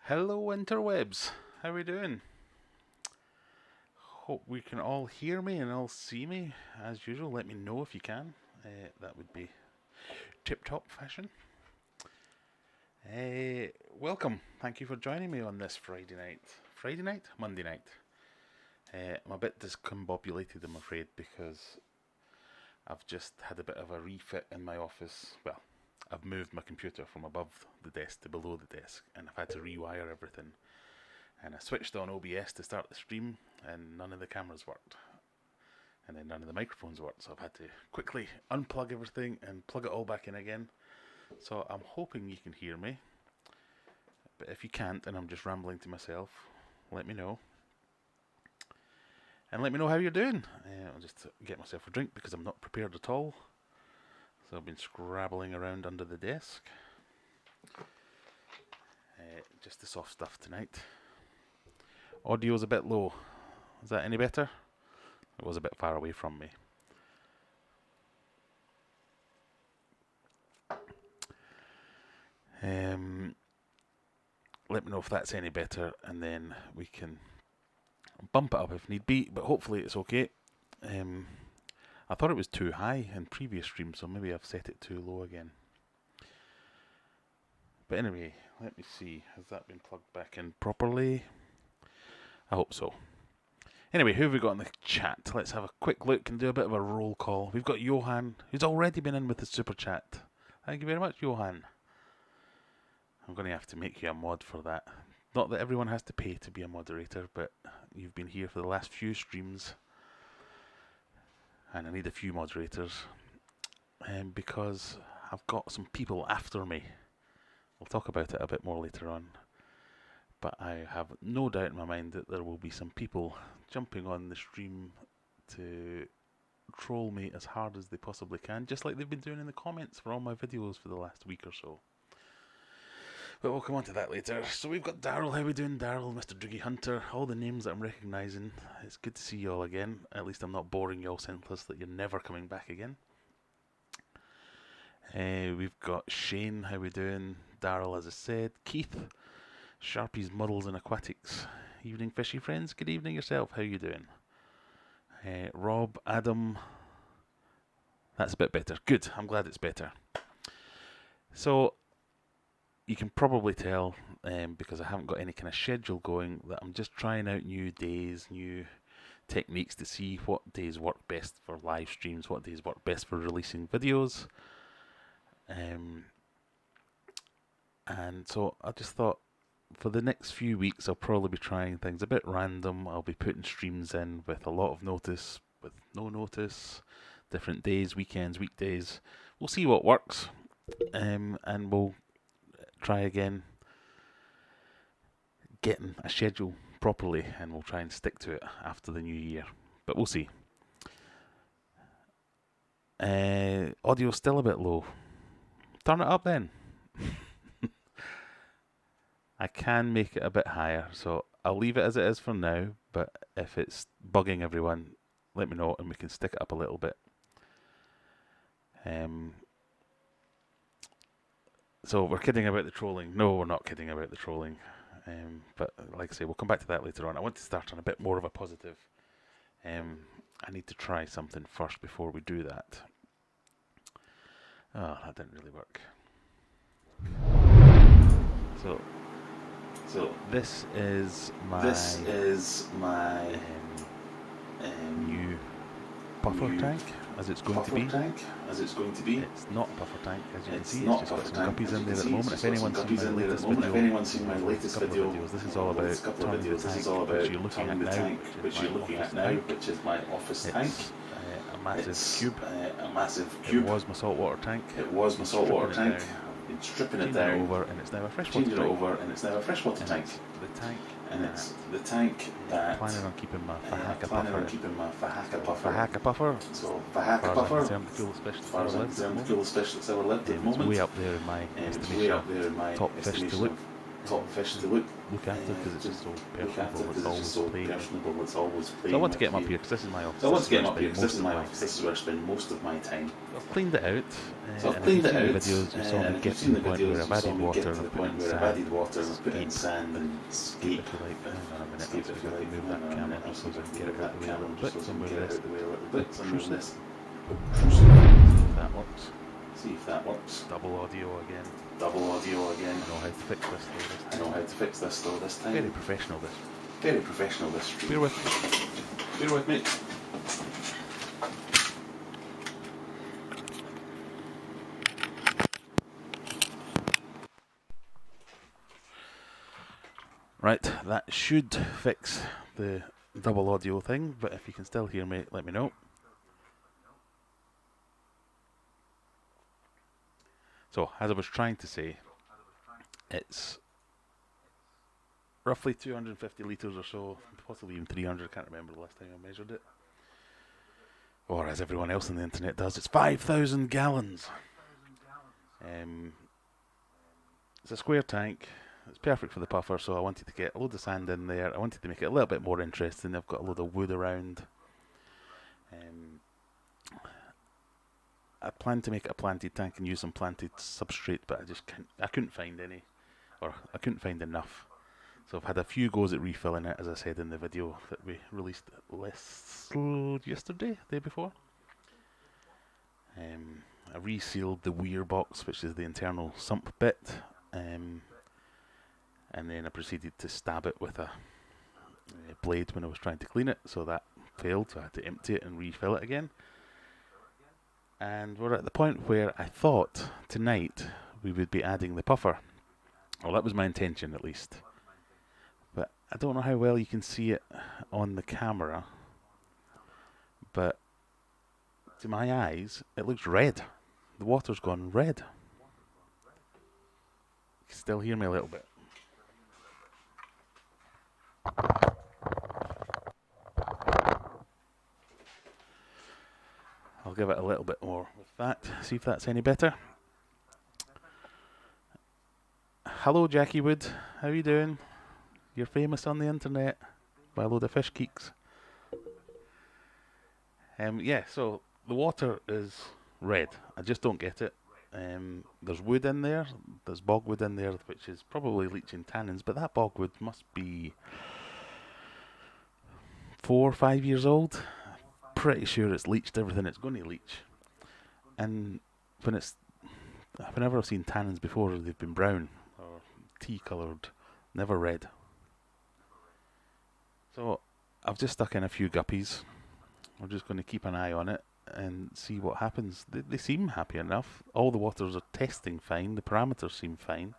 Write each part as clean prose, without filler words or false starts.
Hello interwebs, how are we doing? Hope we can all hear me and all see me. As usual, let me know if you can. That would be tip-top fashion. Welcome, thank you for joining me on this Friday night. Friday night? Monday night. I'm a bit discombobulated, I'm afraid, because I've just had a bit of a refit in my office. Well, I've moved my computer from above the desk to below the desk, and I've had to rewire everything. And I switched on OBS to start the stream, and none of the cameras worked. And then none of the microphones worked, so I've had to quickly unplug everything and plug it all back in again. So I'm hoping you can hear me. But if you can't, and I'm just rambling to myself, let me know. And let me know how you're doing. I'll just get myself a drink because I'm not prepared at all. So I've been scrabbling around under the desk. Just the soft stuff tonight. Audio's a bit low. Is that any better? It was a bit far away from me. Let me know if that's any better, and then we can bump it up if need be, but hopefully it's okay. I thought it was too high in previous streams, so maybe I've set it too low again. But anyway, let me see. Has that been plugged back in properly? I hope so. Anyway, who have we got in the chat? Let's have a quick look and do a bit of a roll call. We've got Johan, who's already been in with the super chat. Thank you very much, Johan. I'm going to have to make you a mod for that. Not that everyone has to pay to be a moderator, but you've been here for the last few streams. And I need a few moderators. Because I've got some people after me. We'll talk about it a bit more later on. But I have no doubt in my mind that there will be some people jumping on the stream to troll me as hard as they possibly can, just like they've been doing in the comments for all my videos for the last week or so. But we'll come on to that later. So we've got Daryl. How are we doing, Daryl? Mr. Druggy Hunter. All the names that I'm recognising. It's good to see you all again. At least I'm not boring you all senseless that you're never coming back again. We've got Shane. How are we doing? Daryl, as I said. Keith. Sharpies, Muddles and Aquatics. Evening, fishy friends. Good evening yourself. How are you doing? Rob, Adam. That's a bit better. Good. I'm glad it's better. So, you can probably tell, because I haven't got any kind of schedule going, that I'm just trying out new days, new techniques to see what days work best for live streams, what days work best for releasing videos. And so I just thought, for the next few weeks, I'll probably be trying things a bit random. I'll be putting streams in with a lot of notice, with no notice, different days, weekends, weekdays. We'll see what works, and we'll try again getting a schedule properly, and we'll try and stick to it after the new year. But we'll see. Audio's still a bit low. Turn it up then. I can make it a bit higher, so I'll leave it as it is for now, but if it's bugging everyone, let me know and we can stick it up a little bit. So we're kidding about the trolling. No, we're not kidding about the trolling. But like I say, we'll come back to that later on. I want to start on a bit more of a positive. I need to try something first before we do that. Oh, that didn't really work. So this is my new puffer tank, as it's going to be. It's not a puffer tank, as you can see. It's just got some guppies in there at the moment. If anyone's seen my latest video, this is all about turning the tank, which you're looking at now, which is my office tank. It's a massive cube. It was my saltwater tank. Been stripping it down over, and it's now a freshwater tank. It's the tank that planning on keeping my Fahaka puffer. So Fahaka puffer, far as the coolest fish that's ever lived at the moment. It's way up there in my estimation, top fish to look fish to look after, because it's just so personable. It's always playing. So I want to get them up here because this is my office. This is where I spend most of my time. So I've cleaned it out. So I've cleaned it out. Videos you saw me get to the point where I've added water and put in sand and skate. If you like, hang on a minute, if you like, move that camera so I can get it out of the way a little bit. Somewhere this. That works. See if that works. Double audio again. I know how to fix this though this time. Very professional this. Bear with me. Right, that should fix the double audio thing, but if you can still hear me, let me know. So, as I was trying to say, it's roughly 250 litres or so, possibly even 300, I can't remember the last time I measured it. Or as everyone else on the internet does, it's 5,000 gallons. It's a square tank, it's perfect for the puffer, so I wanted to get a load of sand in there. I wanted to make it a little bit more interesting. I've got a load of wood around. I planned to make it a planted tank and use some planted substrate, but I couldn't find any, or I couldn't find enough. So I've had a few goes at refilling it, as I said in the video that we released yesterday, day before. I resealed the weir box, which is the internal sump bit, and then I proceeded to stab it with a blade when I was trying to clean it, so that failed, so I had to empty it and refill it again. And we're at the point where I thought tonight we would be adding the puffer. Well, that was my intention at least. But I don't know how well you can see it on the camera, but to my eyes it looks red. The water's gone red. You can still hear me a little bit. I'll give it a little bit more with that, see if that's any better. Hello Jackie Wood, how are you doing? You're famous on the internet by a load of fish geeks. Yeah, so the water is red. I just don't get it. There's wood in there, there's bogwood in there, which is probably leaching tannins, but that bogwood must be 4 or 5 years old. Pretty sure it's leached everything it's going to leach. And whenever I've seen tannins before, they've been brown or tea coloured, never red. So I've just stuck in a few guppies. I'm just going to keep an eye on it and see what happens. They seem happy enough. All the waters are testing fine. The parameters seem fine.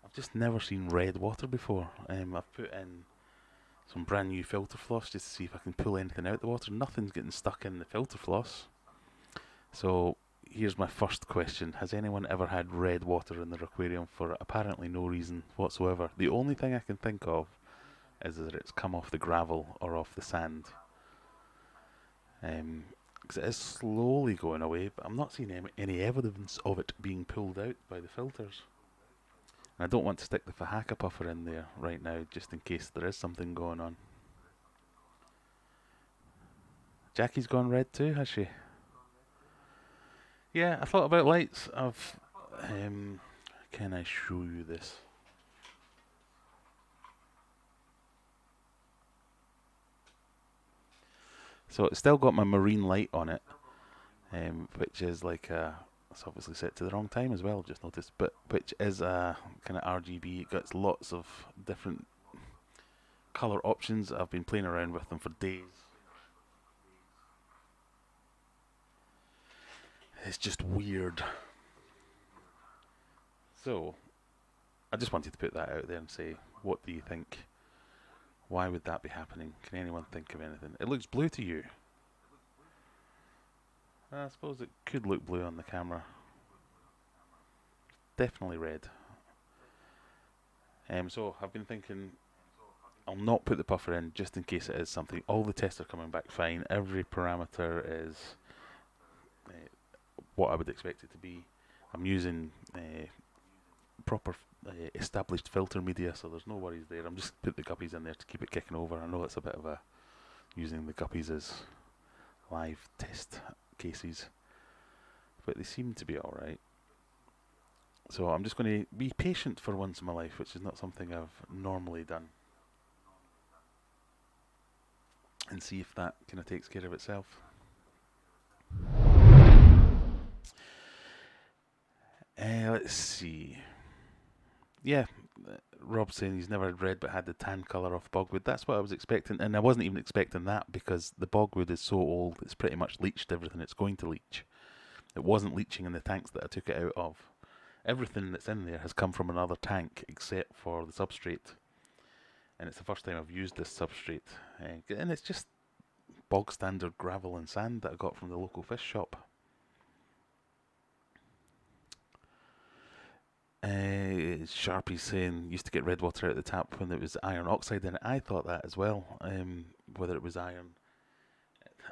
I've just never seen red water before. I've put in some brand new filter floss just to see if I can pull anything out the water. Nothing's getting stuck in the filter floss. So here's my first question. Has anyone ever had red water in their aquarium for apparently no reason whatsoever? The only thing I can think of is that it's come off the gravel or off the sand. Because it is slowly going away, but I'm not seeing any evidence of it being pulled out by the filters. And I don't want to stick the Fahaka puffer in there right now, just in case there is something going on. Jackie's gone red too, has she? Yeah, I thought about lights. Can I show you this? So it's still got my marine light on it, which is like it's obviously set to the wrong time as well, I've just noticed, but which is a kind of RGB. It gets lots of different colour options. I've been playing around with them for days. It's just weird. So I just wanted to put that out there and say, what do you think? Why would that be happening? Can anyone think of anything? It looks blue to you. I suppose it could look blue on the camera. Definitely red. So I've been thinking I'll not put the puffer in just in case it is something. All the tests are coming back fine. Every parameter is what I would expect it to be. I'm using proper established filter media, so there's no worries there. I'm just put the guppies in there to keep it kicking over. I know it's a bit of a using the guppies as live test cases, but they seem to be alright. So I'm just going to be patient for once in my life, which is not something I've normally done, and see if that kind of takes care of itself. Let's see. Yeah, Rob's saying he's never read but had the tan colour off bogwood. That's what I was expecting, and I wasn't even expecting that because the bogwood is so old it's pretty much leached everything it's going to leach. It wasn't leaching in the tanks that I took it out of. Everything that's in there has come from another tank except for the substrate, and it's the first time I've used this substrate, and it's just bog standard gravel and sand that I got from the local fish shop. Sharpie's saying used to get red water out of the tap when there was iron oxide in it. I thought that as well, whether it was iron.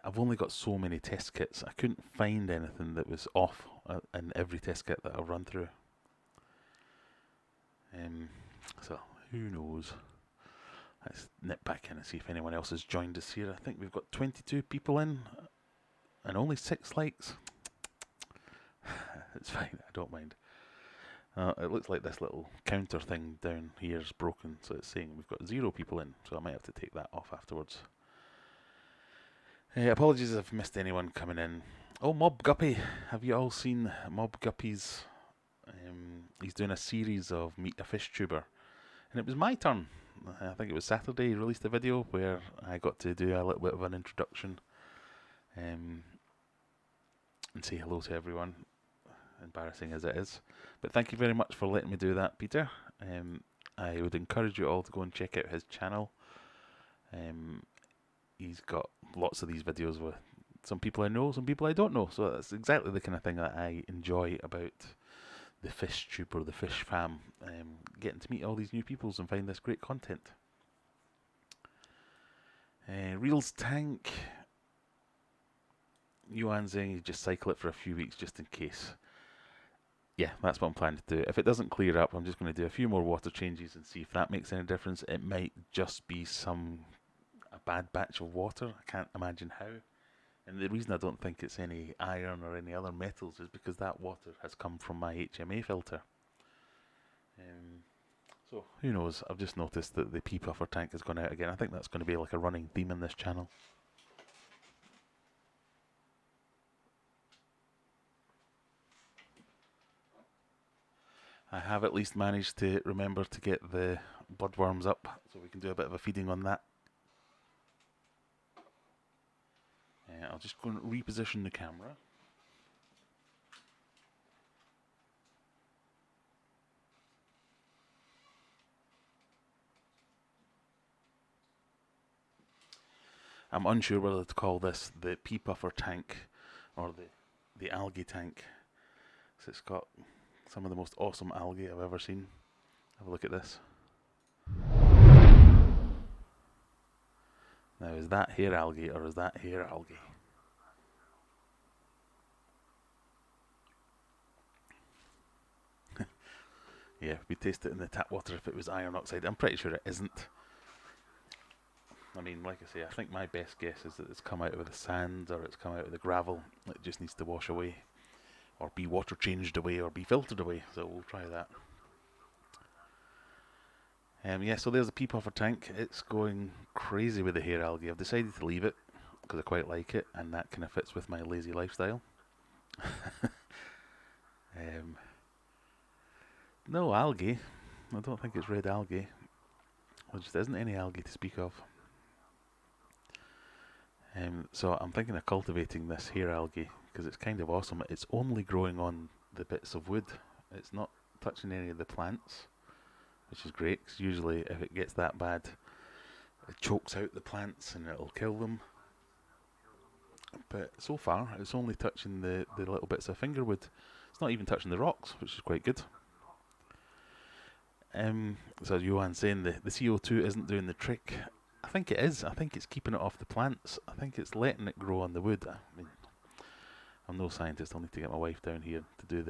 I've only got so many test kits. I couldn't find anything that was off in every test kit that I've run through. So who knows? Let's nip back in and see if anyone else has joined us here. I think we've got 22 people in and only 6 likes. It's fine, I don't mind. It looks like this little counter thing down here is broken, so it's saying we've got 0 people in, so I might have to take that off afterwards. Apologies if I've missed anyone coming in. Oh, Mob Guppy, have you all seen Mob Guppy's? He's doing a series of Meet a Fish Tuber, and it was my turn. I think it was Saturday he released a video where I got to do a little bit of an introduction and say hello to everyone, embarrassing as it is. But thank you very much for letting me do that, Peter. I would encourage you all to go and check out his channel. He's got lots of these videos with some people I know, some people I don't know. So that's exactly the kind of thing that I enjoy about the fish tube or the fish fam. Getting to meet all these new peoples and find this great content. Reels Tank. Yuan saying you just cycle it for a few weeks just in case. Yeah, that's what I'm planning to do. If it doesn't clear up, I'm just going to do a few more water changes and see if that makes any difference. It might just be a bad batch of water. I can't imagine how. And the reason I don't think it's any iron or any other metals is because that water has come from my HMA filter. So who knows? I've just noticed that the pea puffer tank has gone out again. I think that's going to be like a running theme in this channel. I have at least managed to remember to get the bloodworms up, so we can do a bit of a feeding on that. I'll just go and reposition the camera. I'm unsure whether to call this the pea puffer tank or the algae tank. So it's got some of the most awesome algae I've ever seen. Have a look at this. Now, is that hair algae or is that hair algae? Yeah, we taste it in the tap water if it was iron oxide. I'm pretty sure it isn't. I mean, like I say, I think my best guess is that it's come out of the sand or it's come out of the gravel. It just needs to wash away, or be water changed away, or be filtered away. So we'll try that. Yeah, so there's the pea puffer tank. It's going crazy with the hair algae. I've decided to leave it because I quite like it, and that kind of fits with my lazy lifestyle. No algae. I don't think it's red algae. There just isn't any algae to speak of. So I'm thinking of cultivating this hair algae because it's kind of awesome. It's only growing on the bits of wood. It's not touching any of the plants, which is great because usually if it gets that bad, it chokes out the plants and it'll kill them. But so far, it's only touching the little bits of fingerwood. It's not even touching the rocks, which is quite good. So Johan's saying the CO2 isn't doing the trick. I think it is. I think it's keeping it off the plants. I think it's letting it grow on the wood. I mean, I'm no scientist. I'll need to get my wife down here to do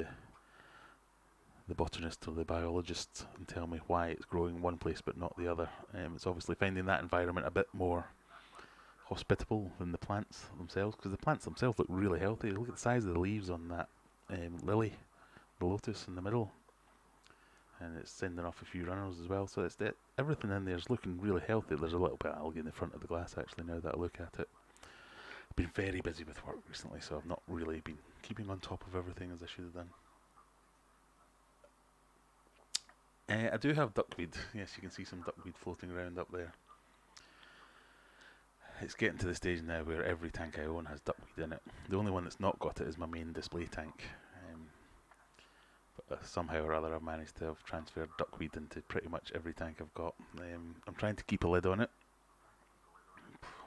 the botanist or the biologist and tell me why it's growing one place but not the other. It's obviously finding that environment a bit more hospitable than the plants themselves, because the plants themselves look really healthy. Look at the size of the leaves on that lily, the lotus in the middle, and it's sending off a few runners as well. So everything in there is looking really healthy. There's a little bit of algae in the front of the glass actually now that I look at it. I've been very busy with work recently, so I've not really been keeping on top of everything as I should have done. I do have duckweed. Yes, you can see some duckweed floating around up there. It's getting to the stage now where every tank I own has duckweed in it. The only one that's not got it is my main display tank. But somehow or other I've managed to have transferred duckweed into pretty much every tank I've got. I'm trying to keep a lid on it,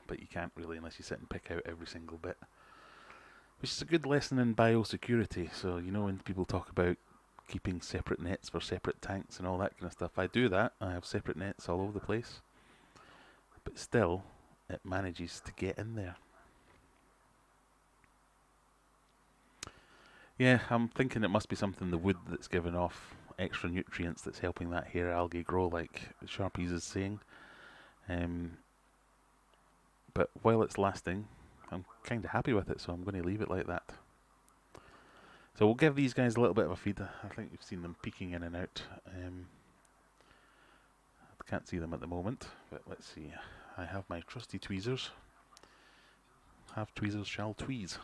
but you can't really unless you sit and pick out every single bit. Which is a good lesson in biosecurity. So, you know, when people talk about keeping separate nets for separate tanks and all that kind of stuff, I do that. I have separate nets all over the place. But still, it manages to get in there. Yeah, I'm thinking it must be something the wood that's giving off extra nutrients that's helping that hair algae grow, like Sharpies is saying. But while it's lasting, I'm kind of happy with it, so I'm going to leave it like that. So we'll give these guys a little bit of a feed. I think you've seen them peeking in and out. I can't see them at the moment, but let's see. I have my trusty tweezers. Have tweezers shall tweeze.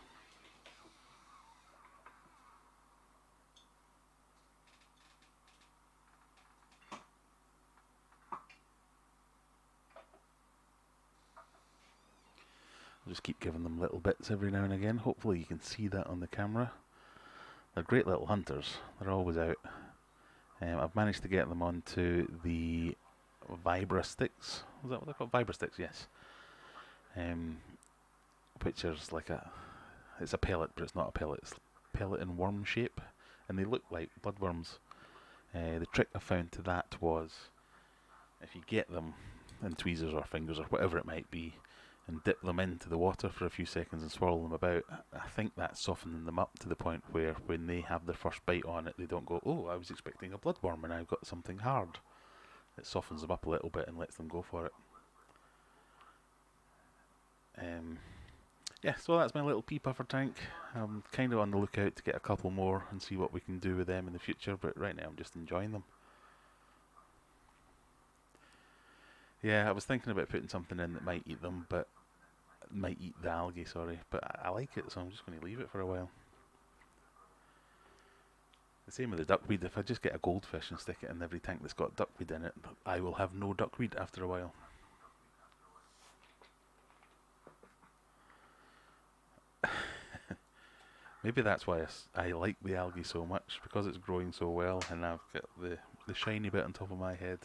I'll just keep giving them little bits every now and again. Hopefully you can see that on the camera. They're great little hunters. They're always out. I've managed to get them onto the Vibra sticks. Is that what they're called? Vibra sticks, yes. Which is like it's a pellet, but it's not a pellet. It's pellet in worm shape, and they look like bloodworms. The trick I found to that was, if you get them in tweezers or fingers or whatever it might be, and dip them into the water for a few seconds and swirl them about, I think that's softening them up to the point where when they have their first bite on it, they don't go, oh, I was expecting a bloodworm and I've got something hard. It softens them up a little bit and lets them go for it. Yeah, so that's my little pea puffer tank. I'm kind of on the lookout to get a couple more and see what we can do with them in the future, but right now I'm just enjoying them. Yeah, I was thinking about putting something in that might eat them, but might eat the algae, sorry. But I like it, so I'm just going to leave it for a while. The same with the duckweed. If I just get a goldfish and stick it in every tank that's got duckweed in it, I will have no duckweed after a while. Maybe that's why I like the algae so much, because it's growing so well, and I've got the shiny bit on top of my head.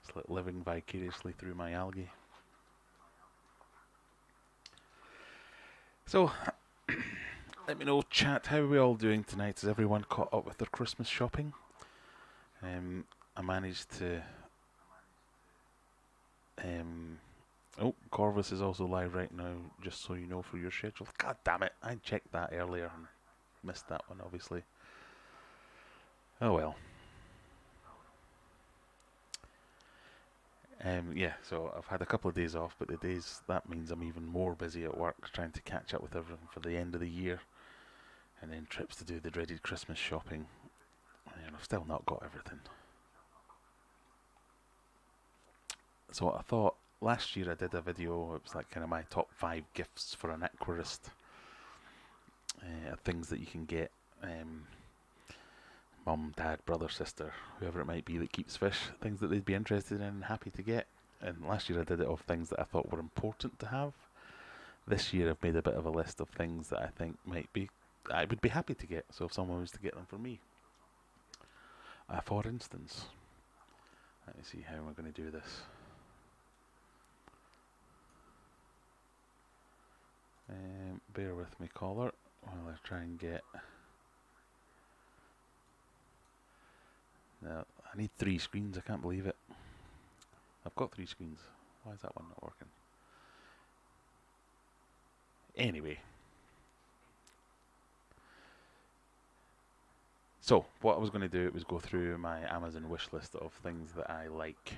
It's like living vicariously through my algae. So, let me know, chat, how are we all doing tonight? Is everyone caught up with their Christmas shopping? I managed to... oh, Corvus is also live right now, just so you know for your schedule. God damn it, I checked that earlier and missed that one, obviously. Oh well. Yeah, so I've had a couple of days off, but that means I'm even more busy at work trying to catch up with everything for the end of the year, and then trips to do the dreaded Christmas shopping, and I've still not got everything. So I thought, last year I did a video, it was like kind of my top 5 gifts for an aquarist, things that you can get, mum, dad, brother, sister, whoever it might be that keeps fish, things that they'd be interested in and happy to get. And last year I did it of things that I thought were important to have. This year I've made a bit of a list of things that I think I would be happy to get, so if someone was to get them for me. For instance, let me see how we're going to do this. Bear with me, caller, while I try and get... Now, I need 3 screens, I can't believe it. I've got 3 screens. Why is that one not working? Anyway. So, what I was going to do was go through my Amazon wish list of things that I like,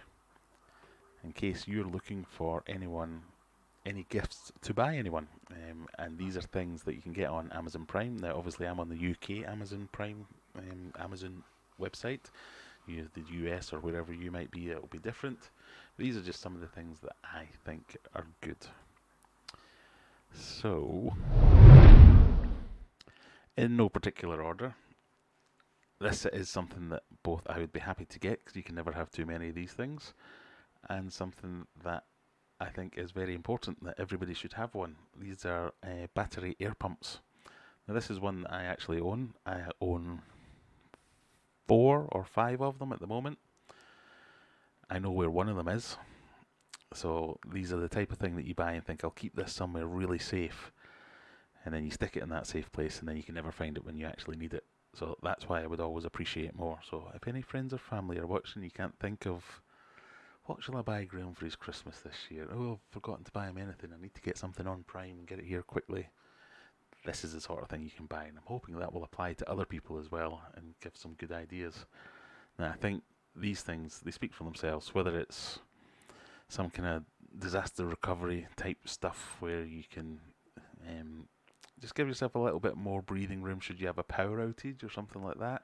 in case you're looking for any gifts to buy anyone. And these are things that you can get on Amazon Prime. Now, obviously, I'm on the UK Amazon Prime Amazon website. The US or wherever you might be, it'll be different. These are just some of the things that I think are good. So, in no particular order, this is something that both I would be happy to get, because you can never have too many of these things, and something that I think is very important, that everybody should have one. These are battery air pumps. Now, this is one that I actually own. I own 4 or 5 of them at the moment. I know where one of them is. So these are the type of thing that you buy and think, I'll keep this somewhere really safe. And then you stick it in that safe place, and then you can never find it when you actually need it. So that's why I would always appreciate more. So if any friends or family are watching, you can't think of, what shall I buy Graham for his Christmas this year? Oh, I've forgotten to buy him anything. I need to get something on Prime and get it here quickly. This is the sort of thing you can buy, and I'm hoping that will apply to other people as well and give some good ideas. Now, I think these things, they speak for themselves, whether it's some kind of disaster recovery type stuff where you can just give yourself a little bit more breathing room should you have a power outage or something like that,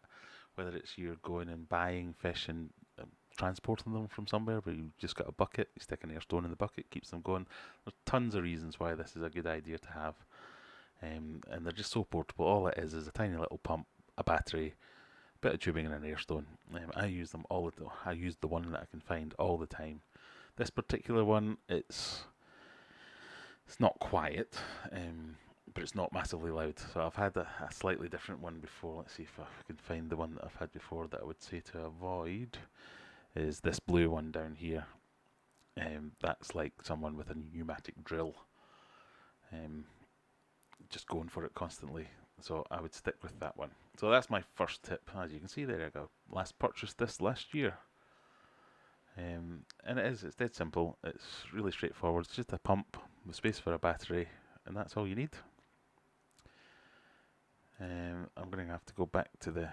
whether it's you're going and buying fish and transporting them from somewhere, but you've just got a bucket, you stick an air stone in the bucket, keeps them going. There's tons of reasons why this is a good idea to have, and they're just so portable. All it is a tiny little pump, a battery, a bit of tubing, and an air stone. I use them all. I use the one that I can find all the time. This particular one, it's not quiet, but it's not massively loud. So I've had a slightly different one before. Let's see if I can find the one that I've had before that I would say to avoid. Is this blue one down here. That's like someone with a pneumatic drill, just going for it constantly. So I would stick with that one. So that's my first tip. As you can see there, I got last purchased this last year. And it's dead simple. It's really straightforward. It's just a pump with space for a battery, and that's all you need. I'm going to have to go back to the...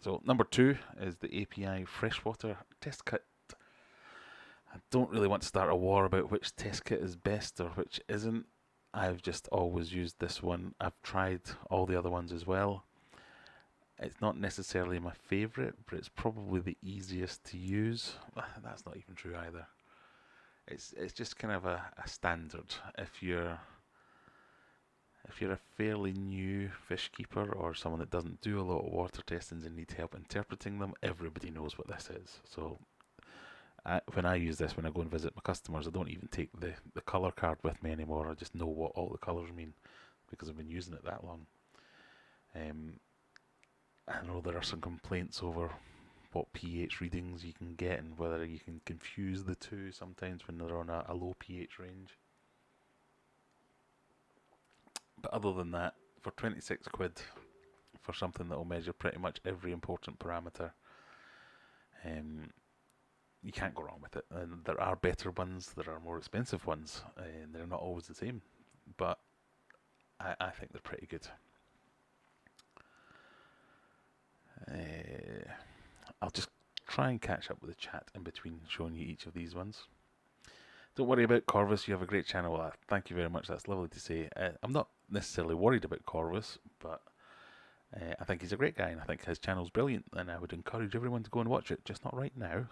So number 2 is the API freshwater test kit. I don't really want to start a war about which test kit is best or which isn't. I've just always used this one. I've tried all the other ones as well. It's not necessarily my favourite, but it's probably the easiest to use. That's not even true either. It's just kind of a standard. If you're a fairly new fish keeper or someone that doesn't do a lot of water testings and needs help interpreting them, everybody knows what this is. So when I use this, when I go and visit my customers, I don't even take the colour card with me anymore. I just know what all the colours mean because I've been using it that long. I know there are some complaints over what pH readings you can get and whether you can confuse the two sometimes when they're on a low pH range. But other than that, for 26 quid, for something that will measure pretty much every important parameter, you can't go wrong with it. And there are better ones, there are more expensive ones, and they're not always the same. But I think they're pretty good. I'll just try and catch up with the chat in between showing you each of these ones. Don't worry about Corvus, you have a great channel. Thank you very much, that's lovely to say. I'm not necessarily worried about Corvus, but I think he's a great guy and I think his channel's brilliant, and I would encourage everyone to go and watch it, just not right now.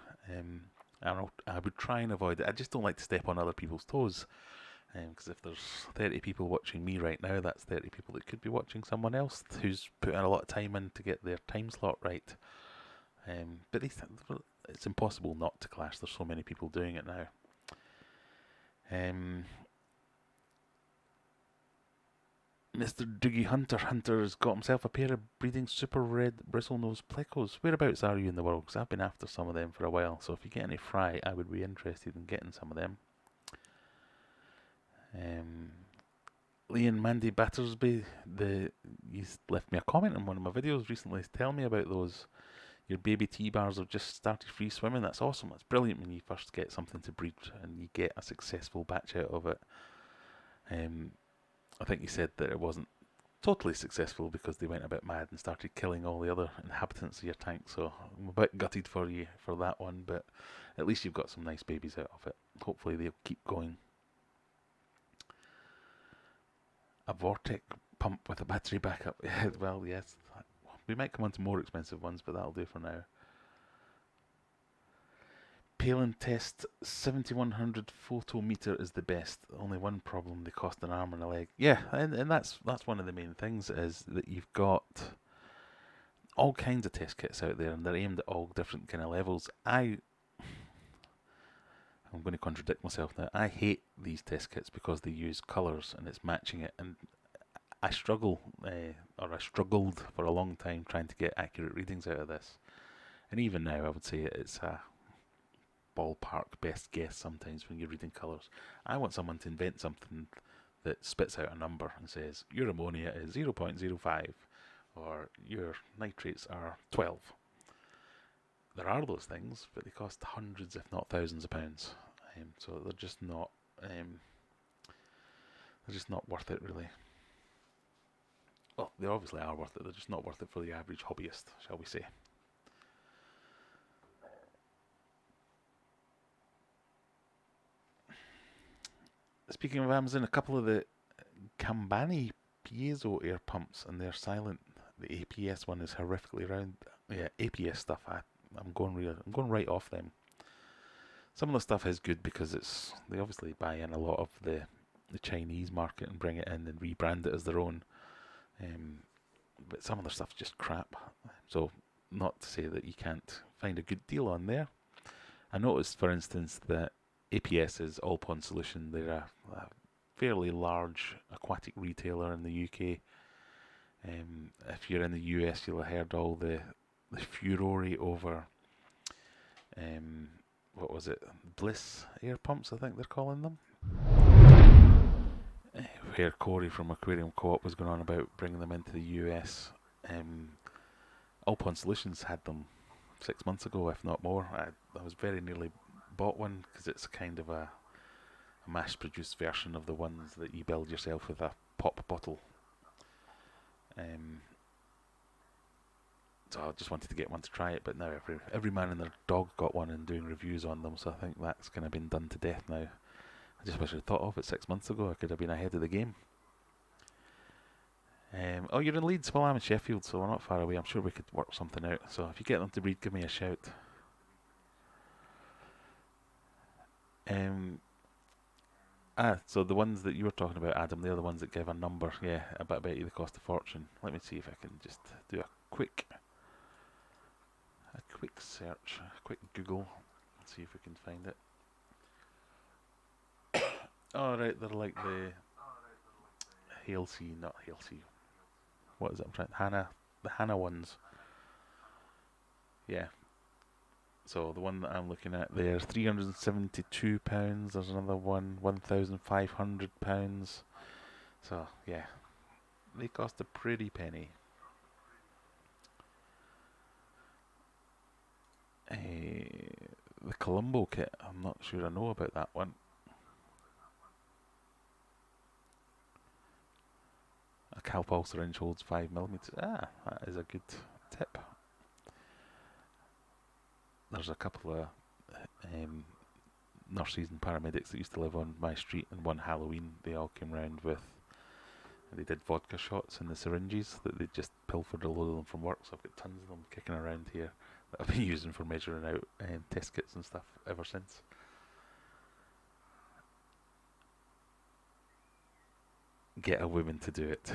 I would try and avoid it. I just don't like to step on other people's toes, because if there's 30 people watching me right now, that's 30 people that could be watching someone else who's put in a lot of time in to get their time slot right. But it's impossible not to clash. There's so many people doing it now. Mr. Doogie Hunter's got himself a pair of breeding super red bristlenose plecos. Whereabouts are you in the world? Because I've been after some of them for a while. So if you get any fry, I would be interested in getting some of them. Liam Mandy Battersby, he's left me a comment on one of my videos recently. Tell me about those. Your baby T-bars have just started free swimming. That's awesome. That's brilliant when you first get something to breed and you get a successful batch out of it. I think he said that it wasn't totally successful because they went a bit mad and started killing all the other inhabitants of your tank. So I'm a bit gutted for you for that one, but at least you've got some nice babies out of it. Hopefully they'll keep going. A Vortec pump with a battery backup. Well, yes. We might come on to more expensive ones, but that'll do for now. Palin test 7100 photometer is the best. Only one problem, they cost an arm and a leg. Yeah, and that's one of the main things, is that you've got all kinds of test kits out there, and they're aimed at all different kind of levels. I'm going to contradict myself now. I hate these test kits because they use colours and it's matching it, and I struggled for a long time trying to get accurate readings out of this. And even now, I would say it's a ballpark best guess sometimes when you're reading colours. I want someone to invent something that spits out a number and says, your ammonia is 0.05 or your nitrates are 12. There are those things, but they cost hundreds if not thousands of pounds. So they're just not worth it, really. Well, they obviously are worth it, they're just not worth it for the average hobbyist, shall we say. Speaking of Amazon, a couple of the Kambani piezo air pumps, and they're silent. The APS one is horrifically round. Yeah, APS stuff, I'm going right off them. Some of the stuff is good because they obviously buy in a lot of the Chinese market and bring it in and rebrand it as their own. But some of the stuff's just crap. So not to say that you can't find a good deal on there. I noticed, for instance, that APS is All Pond Solution. They're a fairly large aquatic retailer in the UK. If you're in the US, you'll have heard all the furore over what was it? Bliss air pumps, I think they're calling them. Where Corey from Aquarium Co-op was going on about bringing them into the US. All Pond Solutions had them 6 months ago, if not more. I was very nearly bought one because it's kind of a mass-produced version of the ones that you build yourself with a pop bottle. So I just wanted to get one to try it, but now every man and their dog got one and doing reviews on them, so I think that's kind of been done to death now. I just wish I'd thought of it 6 months ago. I could have been ahead of the game. Oh, you're in Leeds? Well, I'm in Sheffield, so we're not far away. I'm sure we could work something out. So if you get them to breed, give me a shout. So the ones that you were talking about, Adam, they're the ones that give a number. Yeah, I bet you they cost a fortune. Let me see if I can just do a quick search, a quick Google, and see if we can find it. Oh, right, they're like the Halesey, not Halesey. What is it? The Hannah ones. Yeah. So the one that I'm looking at there, £372. There's another one, £1,500. So yeah, they cost a pretty penny. The Colombo kit, I'm not sure I know about that one. A Calpol syringe holds 5mm. That is a good tip. There's a couple of nurses and paramedics that used to live on my street, and one Halloween they all came round with, and they did vodka shots in the syringes that they just pilfered a load of them from work, so I've got tons of them kicking around here that I've been using for measuring out test kits and stuff ever since. Get a woman to do it.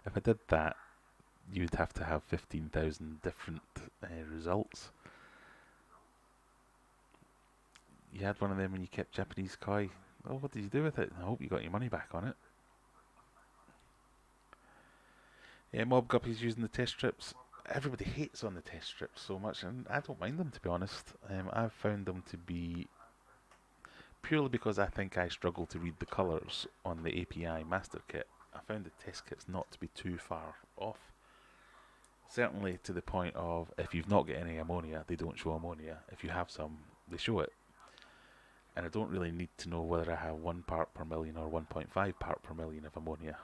If I did that, you'd have to have 15,000 different results. You had one of them when you kept Japanese koi. Oh, what did you do with it? I hope you got your money back on it. Yeah, Mob Guppy's using the test strips. Everybody hates on the test strips so much, and I don't mind them, to be honest. I've found them to be, purely because I think I struggle to read the colours on the API master kit, I found the test kits not to be too far off. Certainly to the point of, if you've not got any ammonia, they don't show ammonia. If you have some, they show it. And I don't really need to know whether I have 1 part per million or 1.5 part per million of ammonia.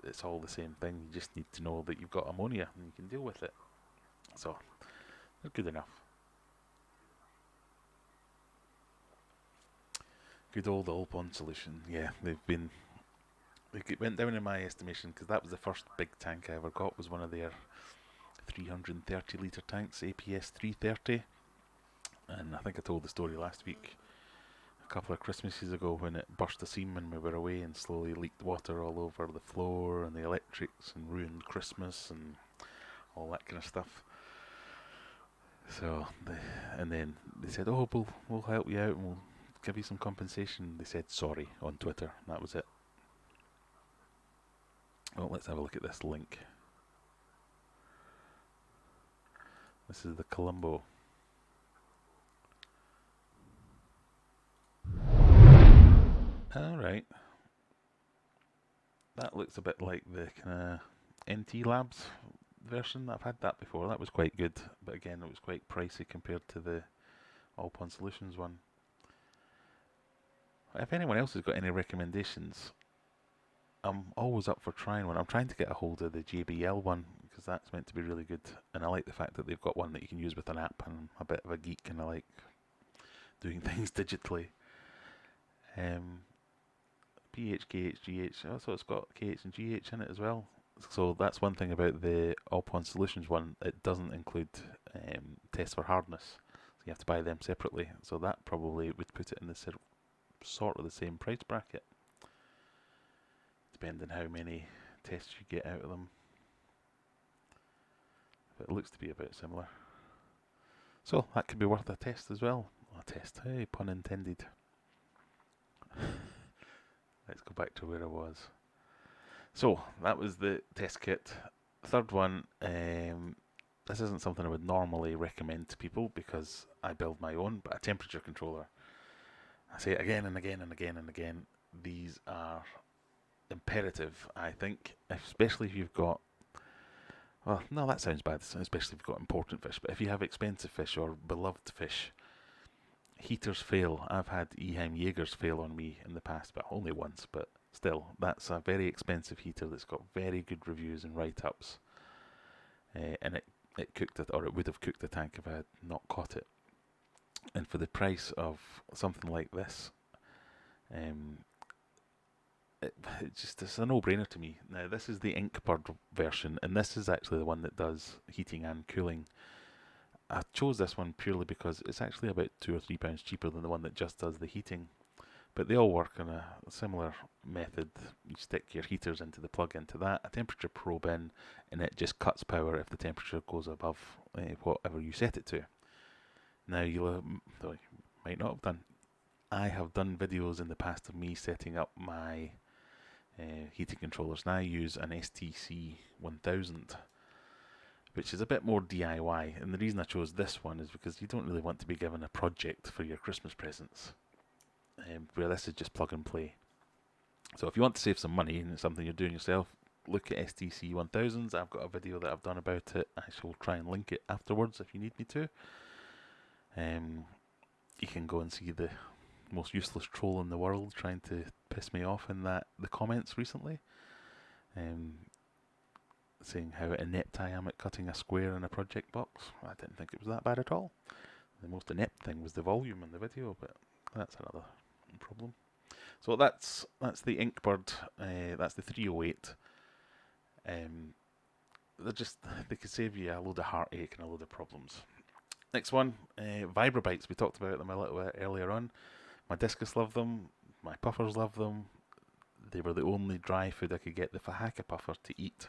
it's all the same thing. You just need to know that you've got ammonia and you can deal with it. So they're good enough. Good old all-pond solution. Yeah, they went down in my estimation because that was the first big tank I ever got. Was one of their 330 litre tanks, APS 330, and I think I told the story last week. A couple of Christmases ago when it burst a seam and we were away and slowly leaked water all over the floor and the electrics and ruined Christmas and all that kind of stuff. So, and then they said, "Oh, we'll help you out and we'll give you some compensation." They said sorry on Twitter, and that was it. Well, let's have a look at this link. This is the Colombo. Alright. That looks a bit like the kind of NT Labs version. I've had that before. That was quite good, but again, it was quite pricey compared to the All Pond Solutions one. If anyone else has got any recommendations, I'm always up for trying one. I'm trying to get a hold of the JBL one because that's meant to be really good, and I like the fact that they've got one that you can use with an app. And I'm a bit of a geek and I like doing things digitally. pH, KH, GH. Also, it's got KH and GH in it as well. So that's one thing about the All Pond Solutions one. It doesn't include tests for hardness, so you have to buy them separately. So that probably would put it in the sort of the same price bracket, depending how many tests you get out of them. But it looks to be about similar. So that could be worth a test as well. A test, hey, pun intended. Let's go back to where I was. So that was the test kit. Third one, this isn't something I would normally recommend to people because I build my own, but a temperature controller. I say it again and again and again and again. These are imperative, I think, especially if you've got, well, no, that sounds bad, especially if you've got important fish, but if you have expensive fish or beloved fish, heaters fail. I've had Eheim Jaegers fail on me in the past, but only once, but still, that's a very expensive heater that's got very good reviews and write-ups, and it cooked it, or it would have cooked the tank if I had not caught it. And for the price of something like this, it's a no-brainer to me. Now, this is the Inkbird version, and this is actually the one that does heating and cooling. I chose this one purely because it's actually about £2 or £3 cheaper than the one that just does the heating. But they all work on a similar method. You stick your heaters into the plug into that, a temperature probe in, and it just cuts power if the temperature goes above whatever you set it to. Now, you might not have done. I have done videos in the past of me setting up my heating controllers, and I use an STC 1000, which is a bit more DIY. And the reason I chose this one is because you don't really want to be given a project for your Christmas presents, where this is just plug and play. So if you want to save some money and it's something you're doing yourself, look at STC 1000s. I've got a video that I've done about it. I shall try and link it afterwards if you need me to. You can go and see the most useless troll in the world trying to piss me off in the comments recently, saying how inept I am at cutting a square in a project box. I didn't think it was that bad at all. The most inept thing was the volume in the video, but that's another problem. So that's the Inkbird. That's the 308. They could save you a load of heartache and a load of problems. Next one, Vibrobites. We talked about them a little bit earlier on. My discus love them. My puffers love them. They were the only dry food I could get the Fahaka puffer to eat.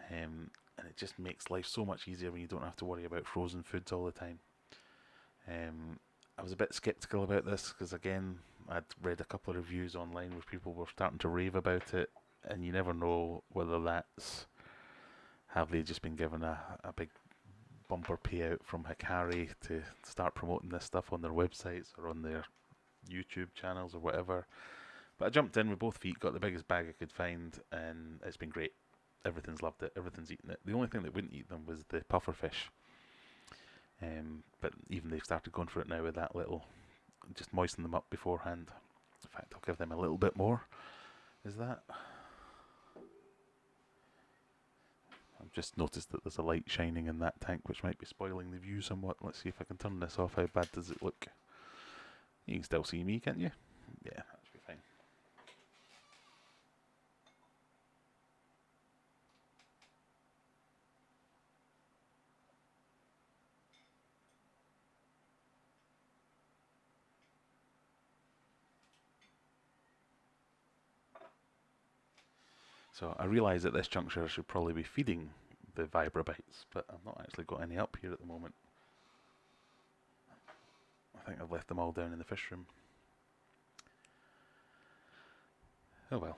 And it just makes life so much easier when you don't have to worry about frozen foods all the time. I was a bit sceptical about this because, again, I'd read a couple of reviews online where people were starting to rave about it, and you never know whether that's, have they just been given a big bumper payout from Hikari to start promoting this stuff on their websites or on their YouTube channels or whatever. But I jumped in with both feet, got the biggest bag I could find, and it's been great. Everything's loved it, everything's eaten it. The only thing that wouldn't eat them was the puffer fish. But even they've started going for it now with that little, just moisten them up beforehand. In fact, I'll give them a little bit more. Is that? just noticed that there's a light shining in that tank which might be spoiling the view somewhat. Let's see if I can turn this off. How bad does it look? You can still see me, can't you? Yeah, that should be fine. So I realise at this juncture I should probably be feeding the Vibrabites, but I've not actually got any up here at the moment. I think I've left them all down in the fish room. Oh well.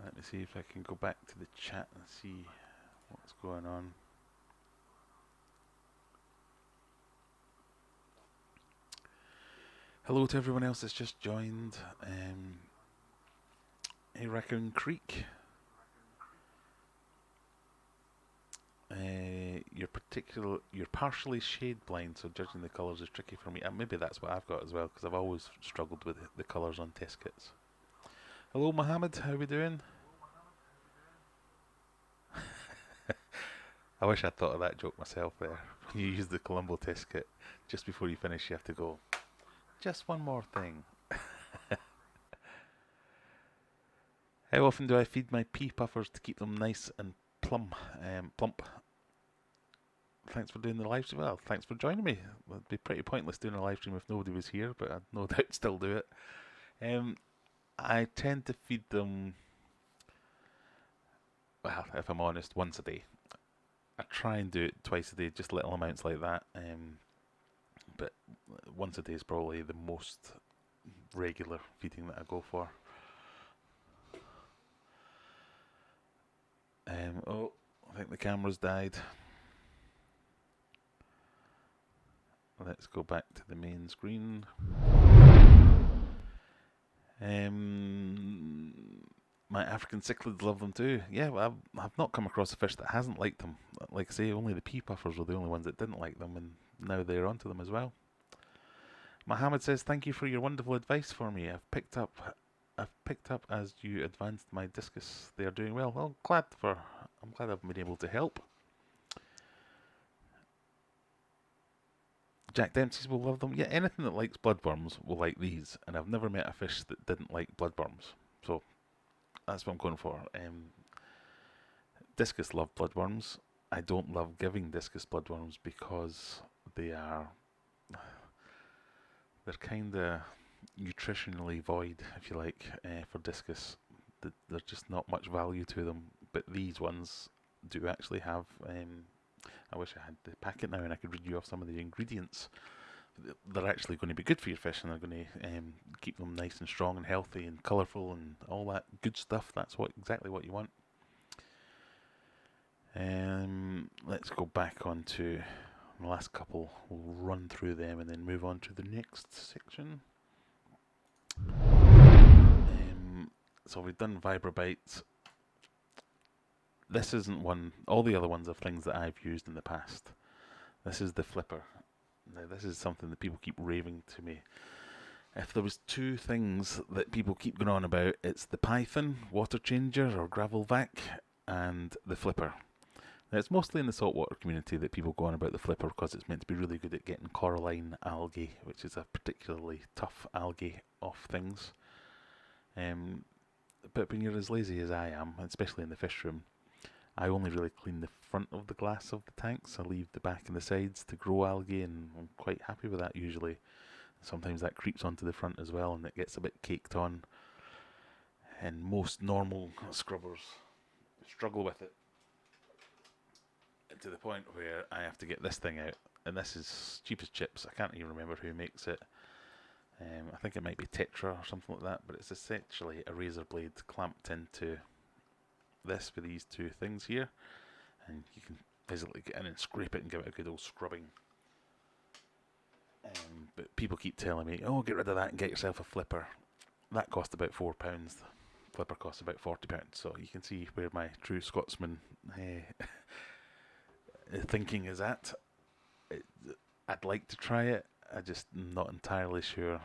Let me see if I can go back to the chat and see what's going on. Hello to everyone else that's just joined. Hey Raccoon Creek. You're partially shade blind, so judging the colours is tricky for me. Maybe that's what I've got as well, because I've always struggled with the colours on test kits. Hello Mohammed, how are we doing? I wish I'd thought of that joke myself there. When you use the Colombo test kit, just before you finish you have to go, just one more thing. How often do I feed my pea puffers to keep them nice and plump? Thanks for doing the live stream. Well, thanks for joining me. It'd be pretty pointless doing a live stream if nobody was here, but I'd no doubt still do it. I tend to feed them, well, if I'm honest, once a day. I try and do it twice a day, just little amounts like that. But once a day is probably the most regular feeding that I go for. Oh, I think the camera's died. Let's go back to the main screen. My African cichlids love them too. Yeah, well, I've not come across a fish that hasn't liked them. Like I say, only the pea puffers were the only ones that didn't like them, and now they're onto them as well. Mohammed says, "Thank you for your wonderful advice for me. I've picked up as you advanced my discus. They are doing well. Well, I'm glad I've been able to help." Jack Dempsey's will love them. Yeah, anything that likes bloodworms will like these, and I've never met a fish that didn't like bloodworms. So that's what I'm going for. Discus love bloodworms. I don't love giving discus bloodworms because they're kind of nutritionally void, if you like, for discus. There's just not much value to them. But these ones do actually have. I wish I had the packet now and I could read you off some of the ingredients. They're actually going to be good for your fish, and they're going to keep them nice and strong and healthy and colourful and all that good stuff. That's exactly what you want. Let's go back on to the last couple. We'll run through them and then move on to the next section. So we've done Vibrabites. This isn't one. All the other ones are things that I've used in the past. This is the flipper. Now this is something that people keep raving to me. If there was two things that people keep going on about, it's the Python water changer or gravel vac and the flipper. Now it's mostly in the saltwater community that people go on about the flipper because it's meant to be really good at getting coralline algae, which is a particularly tough algae off things. But when you're as lazy as I am, especially in the fish room, I only really clean the front of the glass of the tanks. I leave the back and the sides to grow algae, and I'm quite happy with that usually. Sometimes that creeps onto the front as well, and it gets a bit caked on. And most normal scrubbers struggle with it to the point where I have to get this thing out. And this is cheap as chips. I can't even remember who makes it. I think it might be Tetra or something like that, but it's essentially a razor blade clamped into this with these two things here, and you can physically get in and scrape it and give it a good old scrubbing. But people keep telling me, "Oh, get rid of that and get yourself a flipper." That cost about £4. Flipper costs about £40. So you can see where my true Scotsman thinking is at. I'd like to try it. I'm just not entirely sure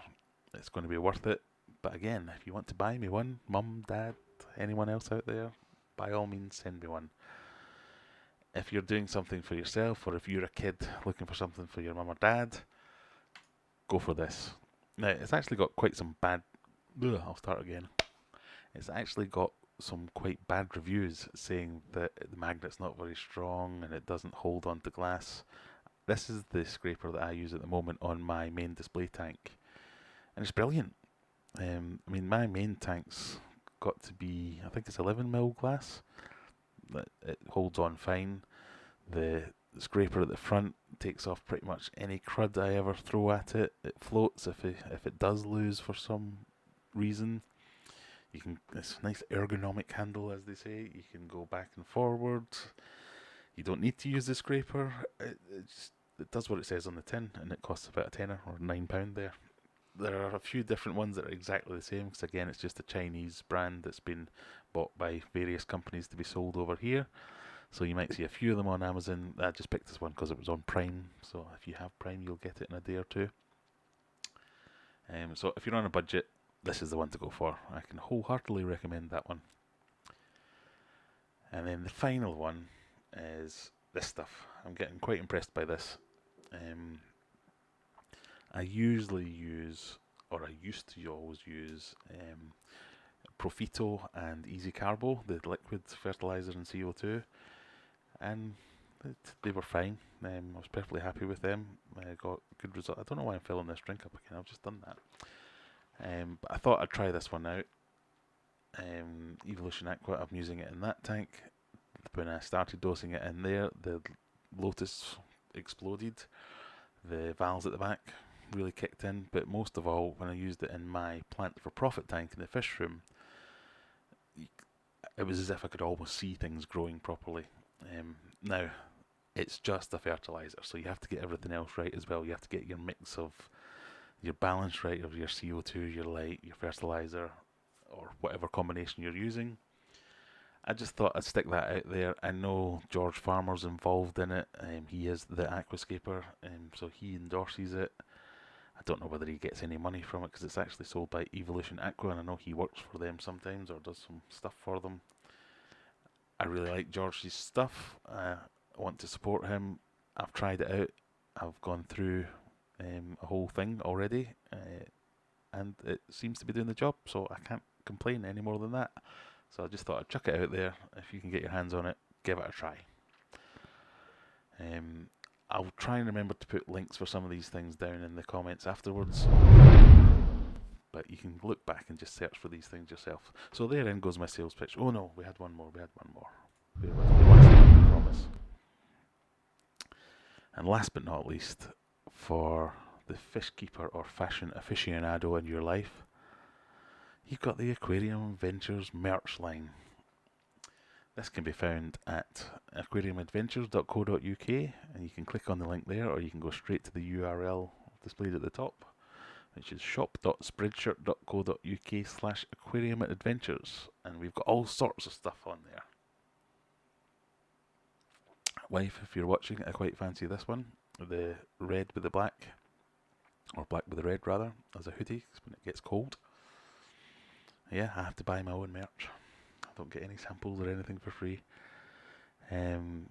it's going to be worth it. But again, if you want to buy me one, mum, dad, anyone else out there, by all means send me one. If you're doing something for yourself, or if you're a kid looking for something for your mum or dad, go for this. Now, it's actually got quite some bad... I'll start again. It's actually got some quite bad reviews saying that the magnet's not very strong and it doesn't hold onto glass. This is the scraper that I use at the moment on my main display tank, and it's brilliant. I mean, my main tank's got to be, I think it's 11mm glass. It holds on fine. The scraper at the front takes off pretty much any crud I ever throw at it. It floats if it does lose for some reason. It's a nice ergonomic handle, as they say. You can go back and forward. You don't need to use the scraper. It does what it says on the tin, and it costs about a tenner or £9 there. There are a few different ones that are exactly the same, because again, it's just a Chinese brand that's been bought by various companies to be sold over here. So you might see a few of them on Amazon. I just picked this one because it was on Prime. So if you have Prime, you'll get it in a day or two. So if you're on a budget, this is the one to go for. I can wholeheartedly recommend that one. And then the final one is this stuff. I'm getting quite impressed by this. I usually use, or I used to always use, Profito and Easy Carbo, the liquid fertilizer and CO2, and they were fine. I was perfectly happy with them. I got good result. I don't know why I'm filling this drink up again. I've just done that. But I thought I'd try this one out. Evolution Aqua, I'm using it in that tank. When I started dosing it in there, the Lotus exploded. The valves at the back really kicked in, but most of all, when I used it in my Plant for Profit tank in the fish room, it was as if I could almost see things growing properly. Now, it's just a fertilizer, so you have to get everything else right as well. You have to get your mix of your balance right of your CO2, your light, your fertilizer, or whatever combination you're using. I just thought I'd stick that out there. I know George Farmer's involved in it. He is the aquascaper, so he endorses it. I don't know whether he gets any money from it because it's actually sold by Evolution Aqua, and I know he works for them sometimes or does some stuff for them. I really like George's stuff. I want to support him. I've tried it out. I've gone through a whole thing already, and it seems to be doing the job, so I can't complain any more than that. So I just thought I'd chuck it out there. If you can get your hands on it, give it a try. I'll try and remember to put links for some of these things down in the comments afterwards. But you can look back and just search for these things yourself. So therein goes my sales pitch. Oh no, we had one more. Bear with me one second, I promise. And last but not least, for the fish keeper or fashion aficionado in your life, you've got the Aquarium Ventures merch line. This can be found at aquariumadventures.co.uk, and you can click on the link there, or you can go straight to the URL displayed at the top, which is shop.spreadshirt.co.uk/aquariumadventures, and we've got all sorts of stuff on there. Wife, if you're watching, I quite fancy this one, the red with the black, or black with the red rather, as a hoodie when it gets cold. Yeah, I have to buy my own merch. I don't get any samples or anything for free. And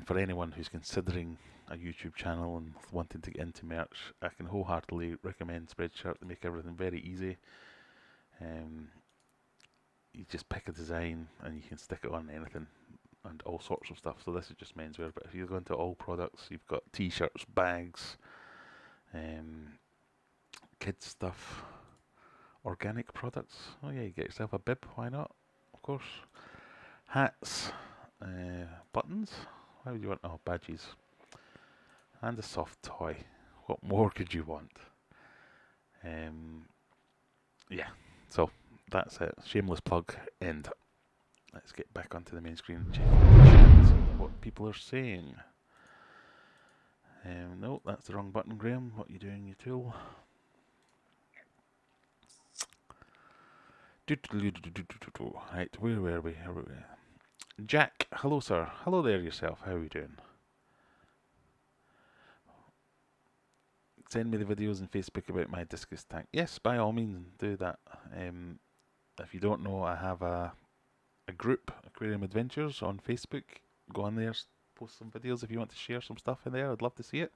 for anyone who's considering a YouTube channel and wanting to get into merch, I can wholeheartedly recommend Spreadshirt. They make everything very easy. You just pick a design and you can stick it on anything and all sorts of stuff. So this is just menswear, but if you go into all products, you've got t-shirts, bags, kids stuff, organic products. Oh yeah, you get yourself a bib, why not? Of course. Hats, buttons. How would you want? Oh, badges. And a soft toy. What more could you want? Yeah, so that's it. Shameless plug, end. Let's get back onto the main screen and check the chat and see what people are saying. No, that's the wrong button, Graham. What are you doing, you tool? Right, where were we? Jack, hello sir. Hello there yourself. How are we doing? send me the videos on Facebook about my discus tank. Yes, by all means, do that. If you don't know, I have a group, Aquarium Adventures, on Facebook. Go on there, post some videos if you want to share some stuff in there. I'd love to see it.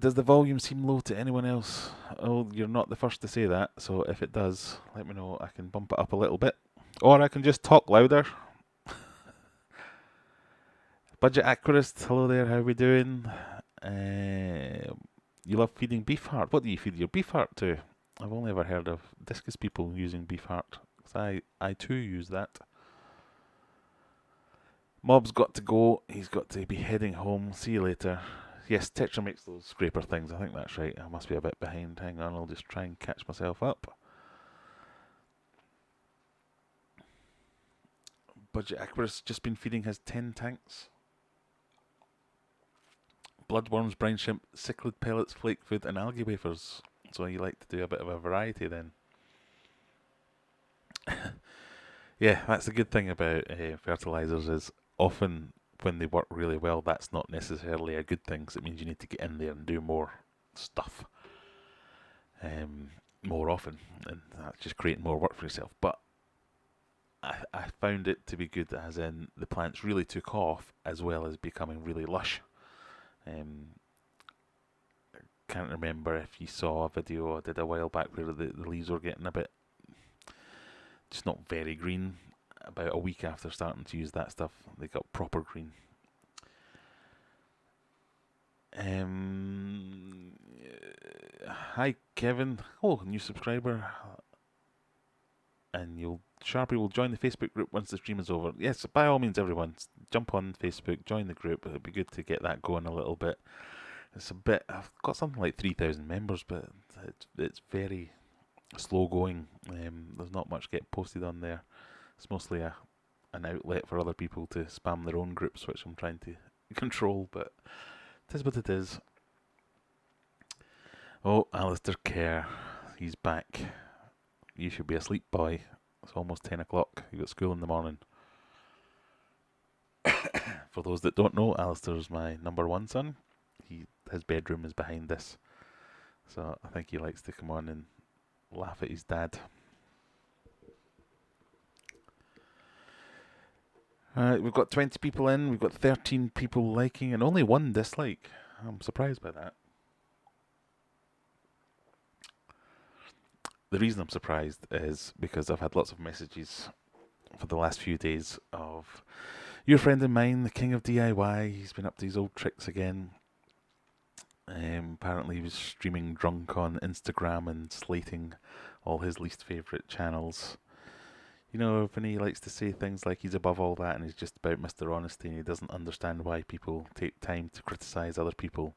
Does the volume seem low to anyone else? Oh, you're not the first to say that, so if it does, let me know. I can bump it up a little bit. Or I can just talk louder. Budget Aquarist, hello there, how are we doing? You love feeding beef heart. What do you feed your beef heart to? I've only ever heard of discus people using beef heart. 'Cause I too use that. Mob's got to go. He's got to be heading home. See you later. Yes, Tetra makes those scraper things. I think that's right. I must be a bit behind. Hang on, I'll just try and catch myself up. Budget Aquarist just been feeding his 10 tanks. Bloodworms, brine shrimp, cichlid pellets, flake food, and algae wafers. So you like to do a bit of a variety then. Yeah, that's the good thing about fertilizers is often when they work really well, that's not necessarily a good thing, because it means you need to get in there and do more stuff more often, and that's just creating more work for yourself. But I found it to be good, as in the plants really took off, as well as becoming really lush. Can't remember if you saw a video I did a while back where the leaves were getting a bit, just not very green. About a week after starting to use that stuff, they got proper green. Hi Kevin. Oh, new subscriber. And Sharpie will join the Facebook group once the stream is over. Yes, by all means, everyone, jump on Facebook, join the group. It'd be good to get that going a little bit. It's a bit. I've got something like 3,000 members, but it's very slow going. There's not much getting posted on there. It's mostly an outlet for other people to spam their own groups, which I'm trying to control, but it is what it is. Oh, Alistair Kerr, he's back. You should be asleep, boy. It's almost 10 o'clock. You got school in the morning. For those that don't know, Alistair's my number one son. His bedroom is behind this, so I think he likes to come on and laugh at his dad. We've got 20 people in, we've got 13 people liking, and only one dislike. I'm surprised by that. The reason I'm surprised is because I've had lots of messages for the last few days of your friend of mine, the king of DIY. He's been up to his old tricks again. Apparently he was streaming drunk on Instagram and slating all his least favourite channels. You know, when he likes to say things like he's above all that and he's just about Mr. Honesty and he doesn't understand why people take time to criticise other people.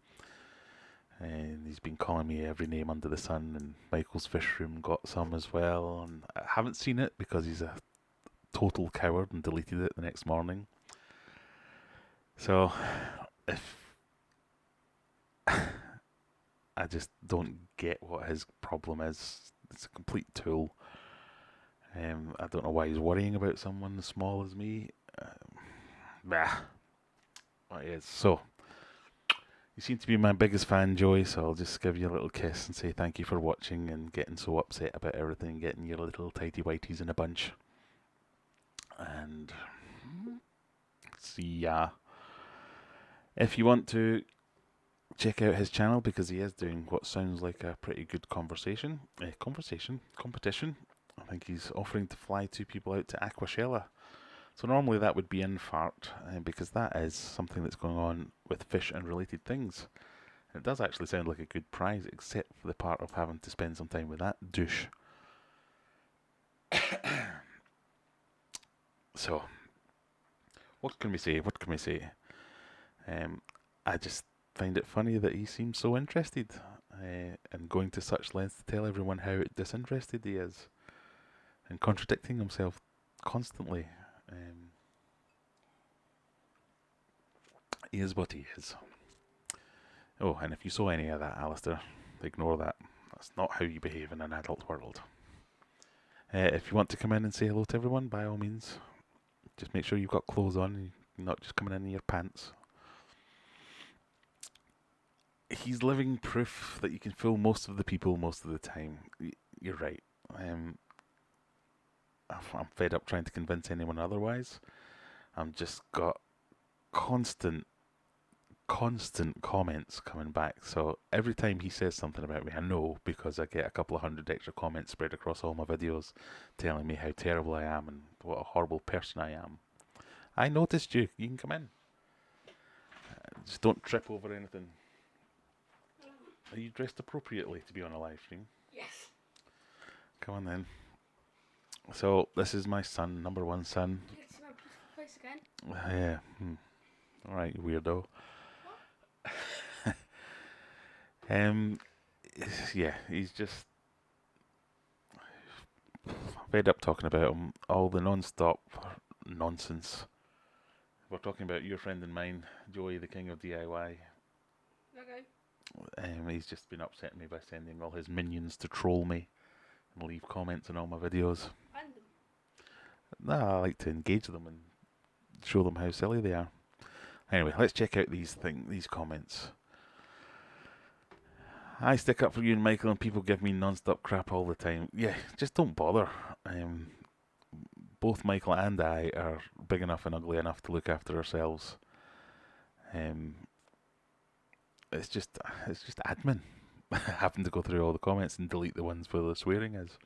And he's been calling me every name under the sun, and Michael's Fish Room got some as well. And I haven't seen it because he's a total coward and deleted it the next morning. So, if I just don't get what his problem is. It's a complete tool. I don't know why he's worrying about someone as small as me. Well, it is. So, you seem to be my biggest fan, Joy, so I'll just give you a little kiss and say thank you for watching and getting so upset about everything, getting your little tidy whities in a bunch. And see ya. If you want to check out his channel, because he is doing what sounds like a pretty good competition. I think he's offering to fly 2 people out to Aquashella. So normally that would be in Fart, because that is something that's going on with fish and related things. And it does actually sound like a good prize, except for the part of having to spend some time with that douche. So, what can we say? I just find it funny that he seems so interested, and going to such lengths to tell everyone how disinterested he is, and contradicting himself constantly. He is what he is. Oh, and if you saw any of that, Alistair, ignore that. That's not how you behave in an adult world. If you want to come in and say hello to everyone, by all means, just make sure you've got clothes on, you're not just coming in your pants. he's living proof that you can fool most of the people most of the time. You're right. I'm fed up trying to convince anyone otherwise. I'm just got constant comments coming back. So every time he says something about me, I know because I get a couple of hundred extra comments spread across all my videos telling me how terrible I am and what a horrible person I am. I noticed you. You can come in. Just don't trip over anything. Are you dressed appropriately to be on a live stream? Yes. Come on then. So this is my son, number one son. You get to see my beautiful face again. Yeah. All right, you weirdo. Yeah, he's just fed up talking about him. All the non-stop nonsense. We're talking about your friend and mine, Joey, the king of DIY. Okay. He's just been upsetting me by sending all his minions to troll me and leave comments on all my videos. Random. Nah, I like to engage them and show them how silly they are. Anyway, let's check out these comments. I stick up for you and Michael, and people give me non-stop crap all the time. Yeah, just don't bother. Both Michael and I are big enough and ugly enough to look after ourselves. It's just admin having to go through all the comments and delete the ones where the swearing is.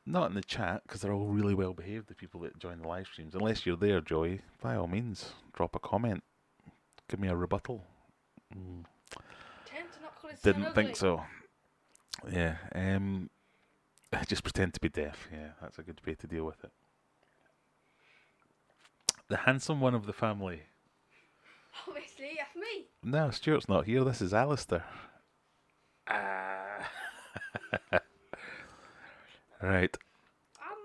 Not in the chat, because they're all really well behaved, the people that join the live streams. Unless you're there, Joey, by all means, drop a comment. Give me a rebuttal. Didn't think so. Yeah. Just pretend to be deaf. Yeah, that's a good way to deal with it. The handsome one of the family. Obviously, that's me. No, Stuart's not here. This is Alistair. Right.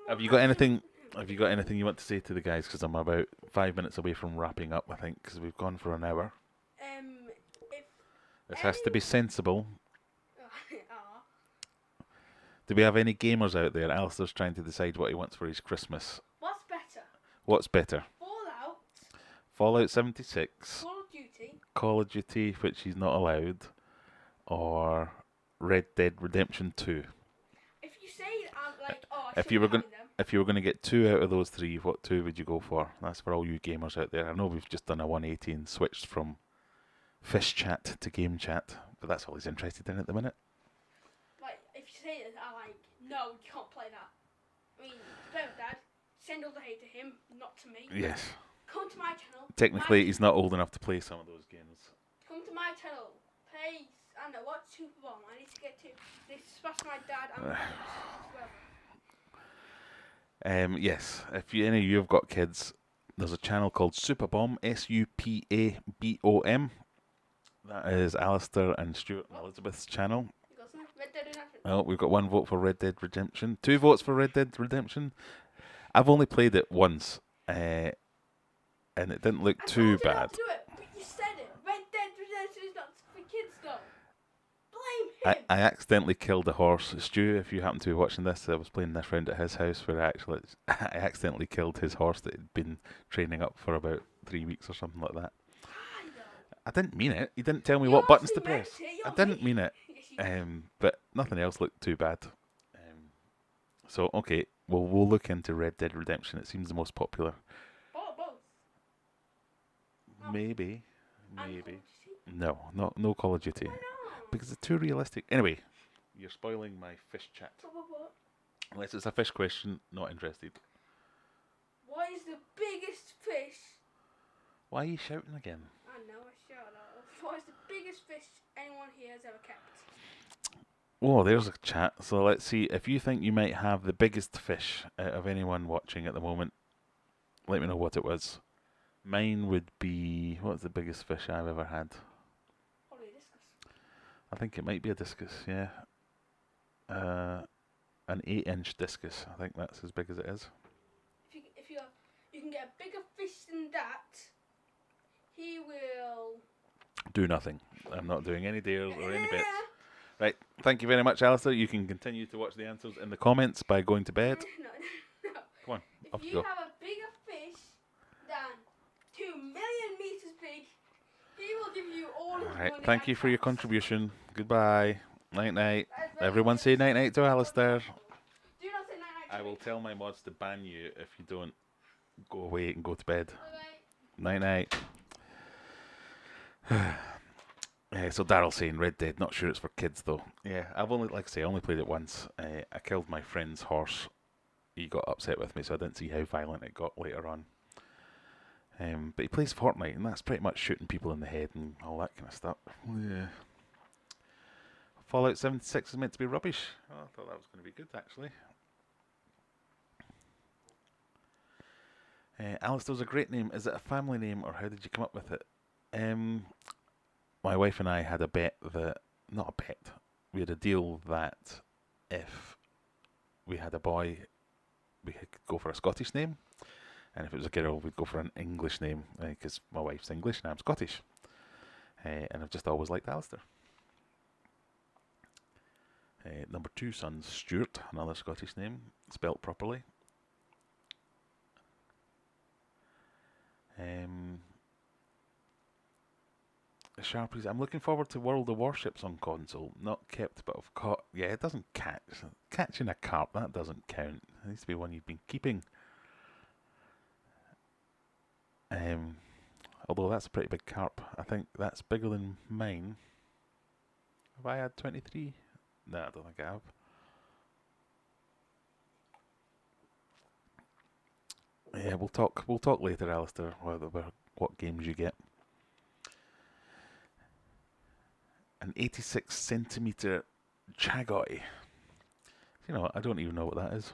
Have you got anything? Have you got anything you want to say to the guys? Because I'm about 5 minutes away from wrapping up. I think because we've gone for an hour. This has to be sensible. Do we have any gamers out there? Alistair's trying to decide what he wants for his Christmas. What's better? What's better? Fallout. Fallout 76. Call of Duty. Call of Duty, which he's not allowed, or Red Dead Redemption 2. If you say like, oh, if you were going to get 2 out of those 3, what 2 would you go for? That's for all you gamers out there. I know we've just done a 180 and switched from fish chat to game chat, but that's all he's interested in at the minute. Like, if you say that, I'm like, no, you can't play that. I mean, play with Dad. Send all the hate to him, not to me. Yes. Come to my channel. Technically, he's not old enough to play some of those games. Come to my channel. Play, I don't know, what Super Bomb I need to get to. This smash my dad and my as well. Yes, if any of you have got kids, there's a channel called Superbomb, SUPABOM. That is Alistair and Stuart and Elizabeth's channel. You got something? Red Dead Redemption. Oh, we've got 1 vote for Red Dead Redemption. 2 votes for Red Dead Redemption. I've only played it once, and it didn't look too bad. Not to do it, but you said it. Red Dead Redemption is not for kids, though. Blame him. I accidentally killed a horse. Stu, if you happen to be watching this, I was playing this round at his house where I accidentally killed his horse that had been training up for about 3 weeks or something like that. I didn't mean it. He didn't tell me what buttons to press. I didn't mean it. But nothing else looked too bad. So, okay, well, we'll look into Red Dead Redemption. It seems the most popular. Both. Maybe. No Call of Duty. Because it's too realistic. Anyway, you're spoiling my fish chat. What? Unless it's a fish question, not interested. What is the biggest fish? Why are you shouting again? I know, I shout out. What is the biggest fish anyone here has ever kept? Oh, there's a chat. So let's see. If you think you might have the biggest fish out of anyone watching at the moment, let me know what it was. Mine would be... What's the biggest fish I've ever had? Probably a discus. I think it might be a discus, yeah. An 8-inch discus. I think that's as big as it is. If you can get a bigger fish than that, he will... Do nothing. I'm not doing any dares or any bits. Right, thank you very much, Alistair. You can continue to watch the answers in the comments by going to bed. No. Come on, if you have a bigger fish than 2 million meters big, Right, money thank you and for your tax. contribution. Goodbye. Night night. That is very Everyone say night night to Alistair. Do not say night night I to will me. tell my mods to ban you if you don't go away and go to bed. Bye-bye. Night night. So Daryl's saying Red Dead, not sure it's for kids though. Yeah, I've only, like I say, I only played it once. I killed my friend's horse. He got upset with me, so I didn't see how violent it got later on. But he plays Fortnite, and that's pretty much shooting people in the head and all that kind of stuff. Yeah. Fallout 76 is meant to be rubbish. Oh, I thought that was going to be good, actually. Alistair's a great name. Is it a family name, or how did you come up with it? My wife and I had a bet that, not a bet, we had a deal that if we had a boy, we could go for a Scottish name, and if it was a girl, we'd go for an English name, because my wife's English and I'm Scottish. And I've just always liked Alistair. Number 2 son's Stuart, another Scottish name, spelt properly. Sharpies, I'm looking forward to World of Warships on console. Not kept, but I've caught. Yeah, it doesn't catch. Catching a carp, that doesn't count. It needs to be one you've been keeping. Although that's a pretty big carp. I think that's bigger than mine. Have I had 23? No, I don't think I have. Yeah, we'll talk later, Alistair, about what games you get. An 86 centimetre chagoy. You know what, I don't even know what that is.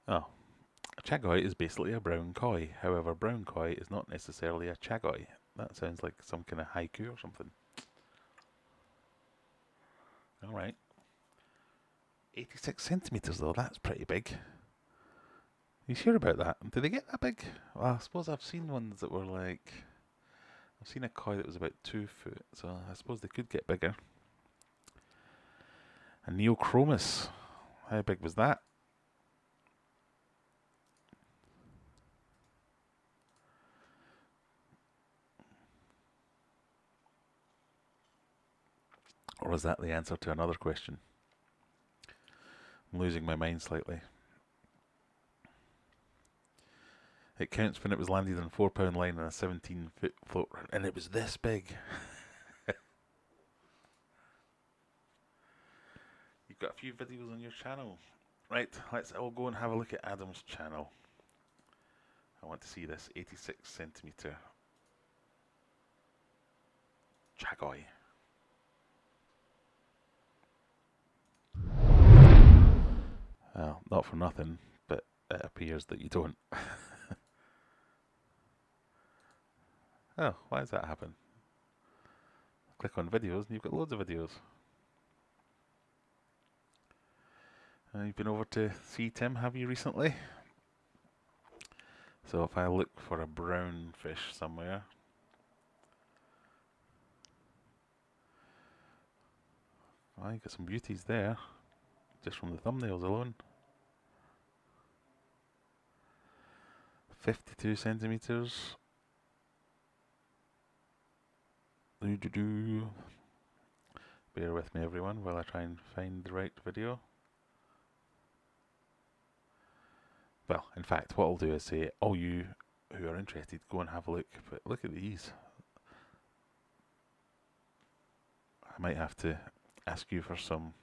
Oh. A chagoy is basically a brown koi. However, brown koi is not necessarily a chagoy. That sounds like some kind of haiku or something. Alright. 86 centimetres though, that's pretty big. You sure about that? Do they get that big? Well, I suppose I've seen ones that were like... I've seen a koi that was about 2 foot, so I suppose they could get bigger. A Neochromis. How big was that? Or is that the answer to another question? I'm losing my mind slightly. It counts when it was landed on a 4 pound line on a 17-foot float, and it was this big. You've got a few videos on your channel. Right, let's all go and have a look at Adam's channel. I want to see this 86 centimetre chagoy. Well, not for nothing, but it appears that you don't. Oh, why does that happen? Click on videos and you've got loads of videos. You've been over to see Tim, have you, recently? So if I look for a brown fish somewhere... Oh, you got some beauties there, just from the thumbnails alone. 52 centimetres. Bear with me, everyone, while I try and find the right video. Well, in fact, what I'll do is say, all you who are interested, go and have a look. But look at these. I might have to ask you for some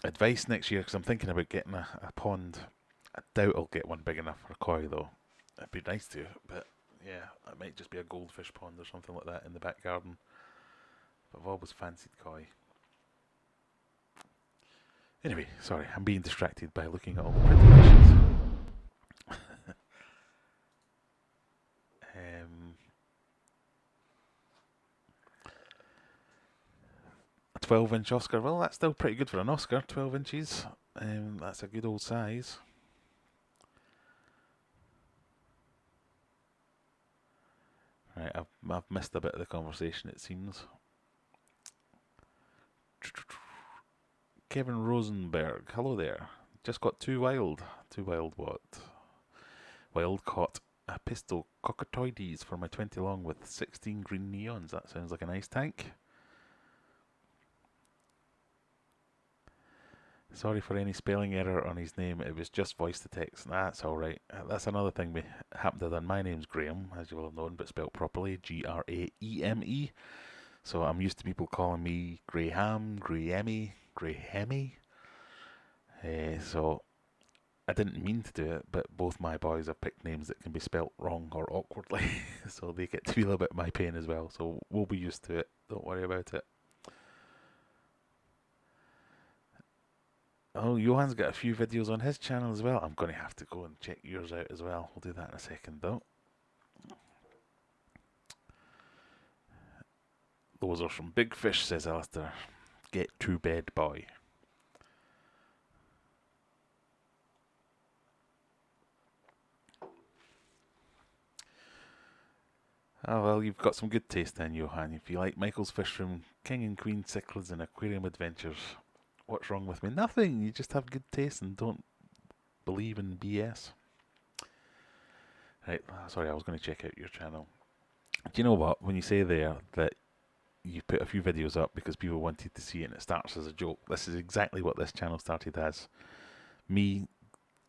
advice next year, because I'm thinking about getting a pond. I doubt I'll get one big enough for a koi, though. It'd be nice to, but yeah, it might just be a goldfish pond or something like that in the back garden. But I've always fancied koi. Anyway, sorry, I'm being distracted by looking at all the pretty fishes. 12-inch Oscar. Well, that's still pretty good for an Oscar. 12 inches. That's a good old size. Right, I've missed a bit of the conversation, it seems. Kevin Rosenberg, hello there. Just got 2 wild. 2 wild what? Wild caught a pistol cockatoides for my 20 long with 16 green neons. That sounds like a nice tank. Sorry for any spelling error on his name. It was just voice to text. That's alright. That's another thing we happened to have done. My name's Graham, as you will have known, but spelt properly. Graeme. So I'm used to people calling me Graham, Grahammy, Grahemy. So I didn't mean to do it, but both my boys have picked names that can be spelt wrong or awkwardly. So they get to feel a bit my pain as well. So we'll be used to it. Don't worry about it. Oh, Johan's got a few videos on his channel as well. I'm going to have to go and check yours out as well. We'll do that in a second though. Those are from Big Fish, says Alistair. Get to bed, boy. Oh well, you've got some good taste then, Johan. If you like Michael's Fish from King and Queen Cichlids and Aquarium Adventures, what's wrong with me? Nothing. You just have good taste and don't believe in BS. Right, sorry, I was going to check out your channel. Do you know what? When you say there that you put a few videos up because people wanted to see it and it starts as a joke, this is exactly what this channel started as. Me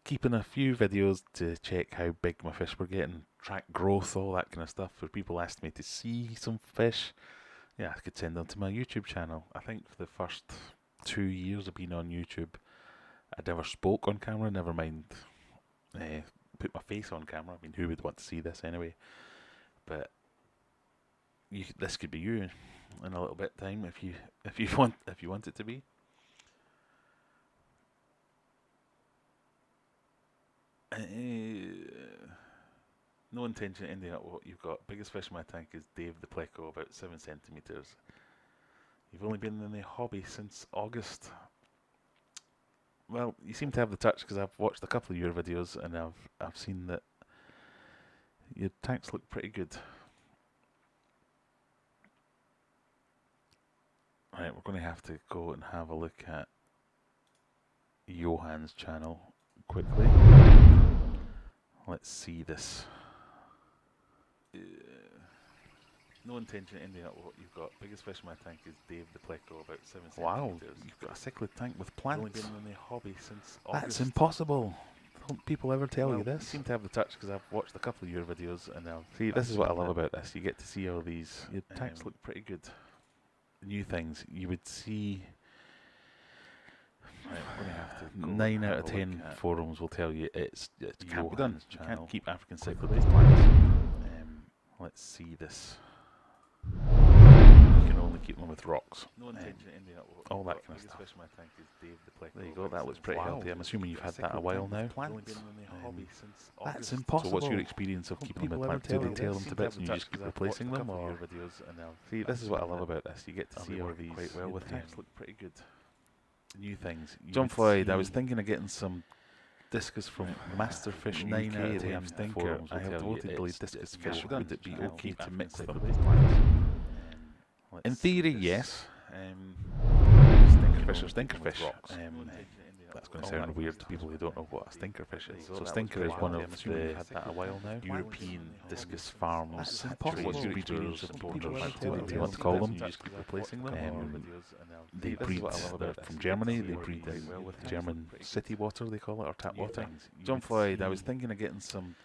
keeping a few videos to check how big my fish were getting, track growth, all that kind of stuff. For people asked me to see some fish, yeah, I could send them to my YouTube channel. I think for the first 2 years of being on YouTube, I never spoke on camera, never mind put my face on camera. I mean, who would want to see this anyway? But this could be you in a little bit time if you want it to be. No intention of ending up what you've got. Biggest fish in my tank is Dave the Pleco, about 7 centimetres. You've only been in the hobby since August. Well, you seem to have the touch because I've watched a couple of your videos and I've seen that your tanks look pretty good. Right, we're going to have to go and have a look at Johan's channel quickly. Let's see this. No intention of ending up what you've got. Biggest fish in my tank is Dave the Pleco, about 7 centimetres. Wow, you've got a cichlid tank with plants. Only been in the hobby since August. That's impossible. Don't people ever tell you this? You seem to have the touch because I've watched a couple of your videos and I've see. This is what I love about this. You get to see all these. Your tanks look pretty good. New things you would see. Right, we're gonna have to 9 out of 10 forums will tell you it can't be done. You can't keep African cichlid plants. Let's see this. You can only keep them with rocks. No intention of ending up all that kind of stuff. Fish in my tank is Dave the Pleco. There you go. That looks pretty healthy. I'm assuming you've had that a while now. That's impossible. So what's your experience of keeping them in plants? Do they tear them to bits and you just keep replacing them? Or see, this is what I love about this. You get to see all these quite well with tanks. Look pretty good. New things. John Floyd, I was thinking of getting some discus from Masterfish 9 out of 10 Stinker. I have totally believed discus fish. Would it be okay to mix them? In theory, yes. Stinkerfish or stinkerfish. That's going to sound weird to people who don't know what a stinkerfish is. So stinker is one of the European discus farms. That's impossible. What's breeders, whatever you want to call them. They breed from Germany. They breed in German city water, they call it, or tap water. John Floyd, I was thinking of getting some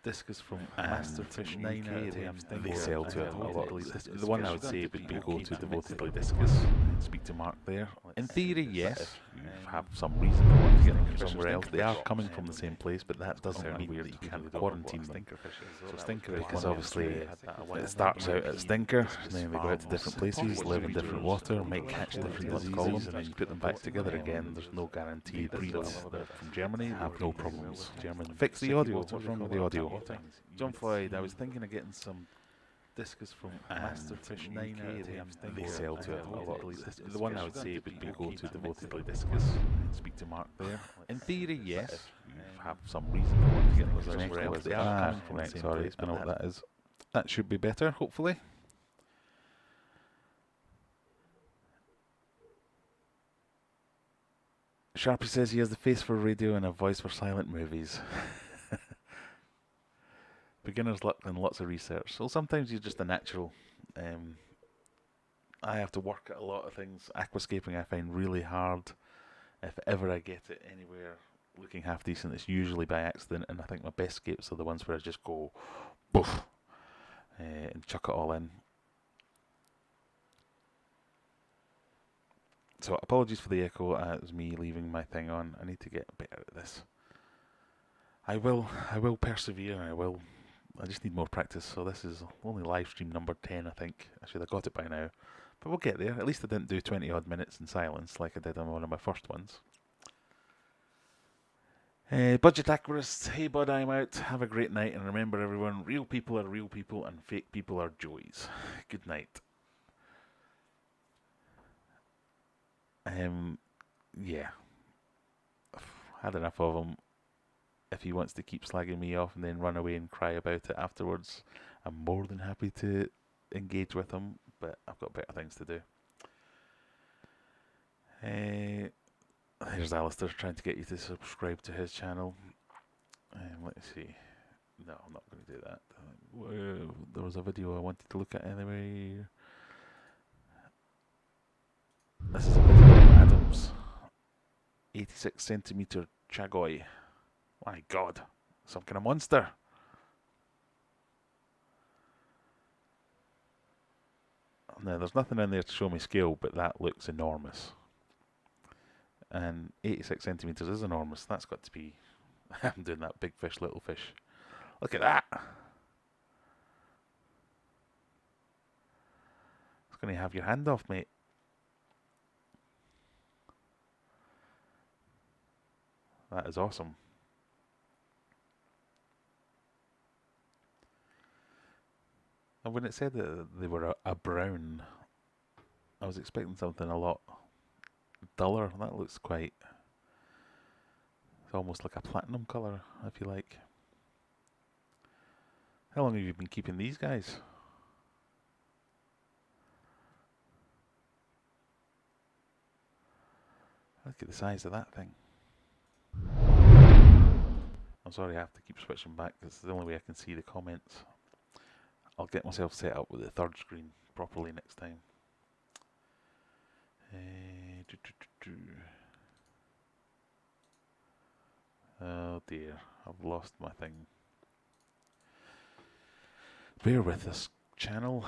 discus from Masterfish 9 out of 10. They sell to a lot. The one I would say would be go to devotedly discus. Speak to Mark there. In theory, yes. You have some reason for wanting to get them from somewhere else. They are coming from the same place, but that doesn't mean that you can't quarantine them. So stinker, because obviously it starts out at stinker, and then they go out to different places, live in different water, might catch different diseases, and then you put them back together again. There's no guarantee. Breeds from Germany have no problems. Fix the audio. What's wrong with the audio? John Floyd, I was thinking of getting some discus from Masterfish 9 out of 10. They sell to a lot. The one I would say would be go to devotedly discus. Speak to Mark there. In theory, yes. You have some reason for wanting to get them somewhere else. They are coming from the same place. I know what that is. That should be better, hopefully. Sharpie says he has the face for radio and a voice for silent movies. beginner's luck and lots of research. So sometimes you're just a natural. I have to work at a lot of things. Aquascaping I find really hard. If ever I get it anywhere looking half decent, it's usually by accident, and I think my best scapes are the ones where I just go boof and chuck it all in. So apologies for the echo. It was me leaving my thing on. I need to get better at this. I will persevere. I just need more practice. So this is only live stream number 10, I think. I should have got it by now, but we'll get there. At least I didn't do 20 odd minutes in silence like I did on one of my first ones. Budget Aquarists, hey bud, I'm out. Have a great night, and remember everyone, real people are real people and fake people are joys. Good night. Yeah, I've had enough of him. If he wants to keep slagging me off and then run away and cry about it afterwards, I'm more than happy to engage with him, but I've got better things to do. Here's Alistair trying to get you to subscribe to his channel. Let's see. No, I'm not going to do that. There was a video I wanted to look at anyway. This is a video of Adam's 86cm Chagoy. My god, some kind of monster. Now, there's nothing in there to show me scale, but that looks enormous. And 86 centimetres is enormous. That's got to be... I'm doing that big fish, little fish. Look at that! It's going to have your hand off, mate. That is awesome. And when it said that they were a brown, I was expecting something a lot duller. That looks quite... It's almost like a platinum colour, if you like. How long have you been keeping these guys? Look at the size of that thing. I'm sorry I have to keep switching back because it's the only way I can see the comments. I'll get myself set up with the third screen properly next time. Oh dear, I've lost my thing. Bear with this channel.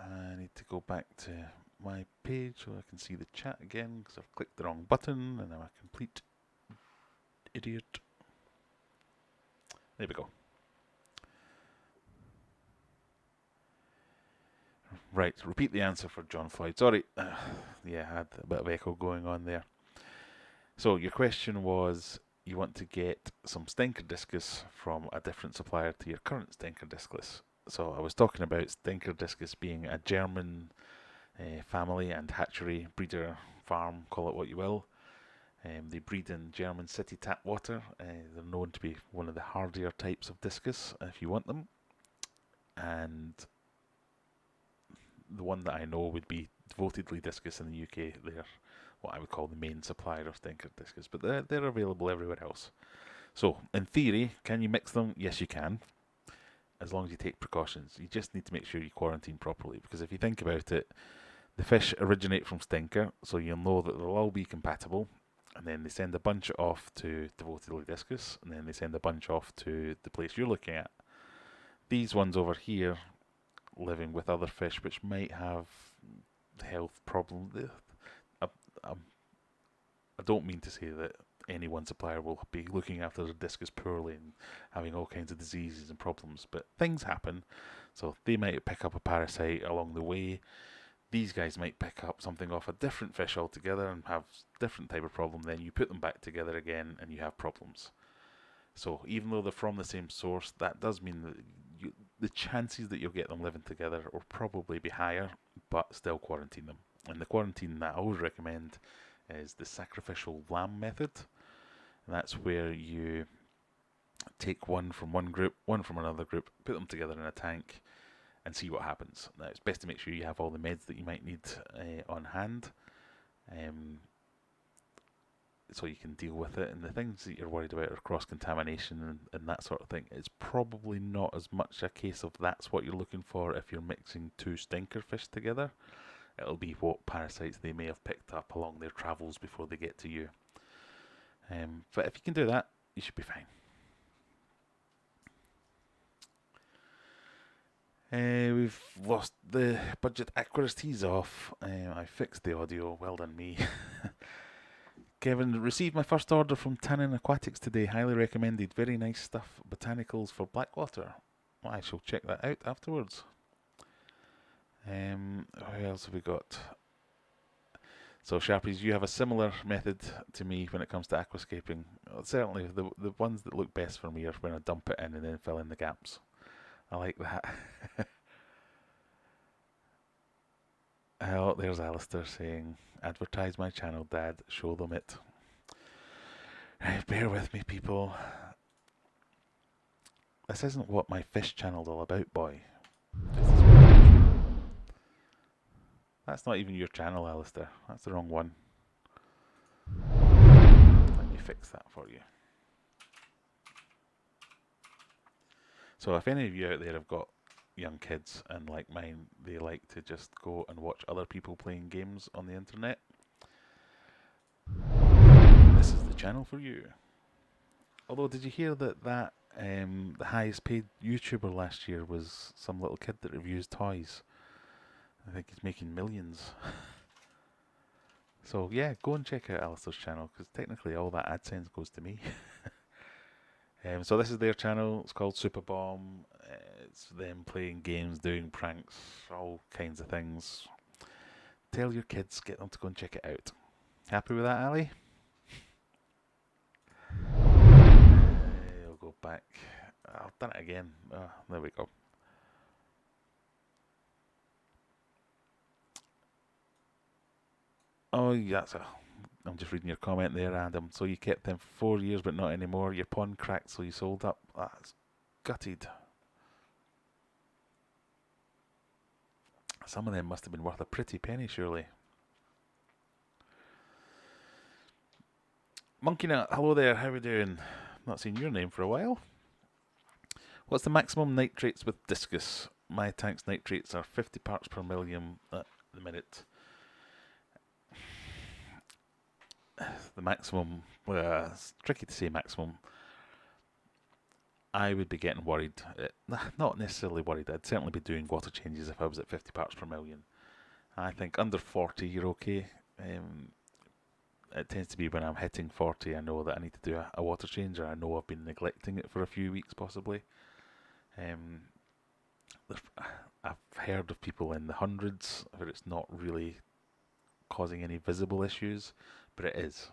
I need to go back to my page so I can see the chat again because I've clicked the wrong button and I'm a complete idiot. There we go. Right, repeat the answer for John Floyd. Sorry, yeah, I had a bit of echo going on there. So your question was, you want to get some Stinker discus from a different supplier to your current Stinker discus. So I was talking about Stinker discus being a German family and hatchery, breeder, farm, call it what you will. They breed in German city tap water. They're known to be one of the hardier types of discus if you want them. And the one that I know would be Devotedly Discus in the UK. They're what I would call the main supplier of Stinker discus, but they're available everywhere else. So, in theory, can you mix them? Yes, you can, as long as you take precautions. You just need to make sure you quarantine properly, because if you think about it, the fish originate from Stinker, so you'll know that they'll all be compatible, and then they send a bunch off to Devotedly Discus, and then they send a bunch off to the place you're looking at. These ones over here, living with other fish which might have health problems. I don't mean to say that any one supplier will be looking after their discus poorly and having all kinds of diseases and problems, but things happen. So they might pick up a parasite along the way. These guys might pick up something off a different fish altogether and have different type of problem. Then you put them back together again and you have problems. So even though they're from the same source, that does mean that the chances that you'll get them living together will probably be higher, but still quarantine them. And the quarantine that I always recommend is the sacrificial lamb method. And that's where you take one from one group, one from another group, put them together in a tank and see what happens. Now, it's best to make sure you have all the meds that you might need on hand. so you can deal with it. And the things that you're worried about are cross-contamination and that sort of thing. It's probably not as much a case of that's what you're looking for if you're mixing two stinker fish together. It'll be what parasites they may have picked up along their travels before they get to you. But if you can do that, you should be fine. We've lost the budget Aquarius teas off. I fixed the audio. Well done, me. Kevin, received my first order from Tannin Aquatics today. Highly recommended. Very nice stuff. Botanicals for Blackwater. Well, I shall check that out afterwards. Who else have we got? So, Sharpies, you have a similar method to me when it comes to aquascaping. Certainly, the ones that look best for me are when I dump it in and then fill in the gaps. I like that. Oh, there's Alistair saying, advertise my channel, Dad. Show them it. Right, bear with me, people. This isn't what my fish channel's all about, boy. That's not even your channel, Alistair. That's the wrong one. Let me fix that for you. So if any of you out there have got young kids and like mine, they like to just go and watch other people playing games on the internet, this is the channel for you. Although, did you hear that the highest paid YouTuber last year was some little kid that reviews toys? I think he's making millions. So yeah, go and check out Alistair's channel, because technically all that AdSense goes to me. So this is their channel. It's called Super Bomb. It's them playing games, doing pranks, all kinds of things. Tell your kids, get them to go and check it out. Happy with that, Ali? I'll go back. I've done it again. Oh, there we go. Oh, yeah, I'm just reading your comment there, Adam. So you kept them for 4 years, but not anymore. Your pond cracked, so you sold up. That's gutted. Some of them must have been worth a pretty penny, surely. Monkey Nut, hello there. How are we doing? Not seen your name for a while. What's the maximum nitrates with discus? My tank's nitrates are 50 parts per million at the minute. The maximum, it's tricky to say maximum. I would be getting worried. Not necessarily worried. I'd certainly be doing water changes if I was at 50 parts per million. I think under 40 you're okay. It tends to be when I'm hitting 40 I know that I need to do a water change, or I know I've been neglecting it for a few weeks possibly. I've heard of people in the hundreds where it's not really causing any visible issues, but it is.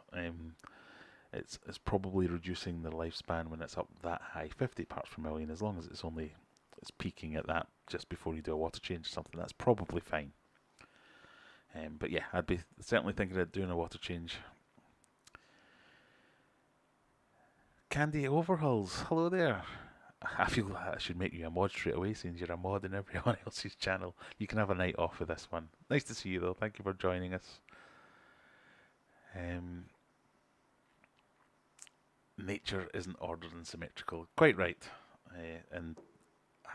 It's probably reducing the lifespan when it's up that high, 50 parts per million, as long as it's peaking at that just before you do a water change or something. That's probably fine. But yeah, I'd be certainly thinking of doing a water change. Candy Overhauls, hello there. I feel like I should make you a mod straight away, since you're a mod in everyone else's channel. You can have a night off with this one. Nice to see you though, thank you for joining us. Nature isn't ordered and symmetrical. Quite right. And I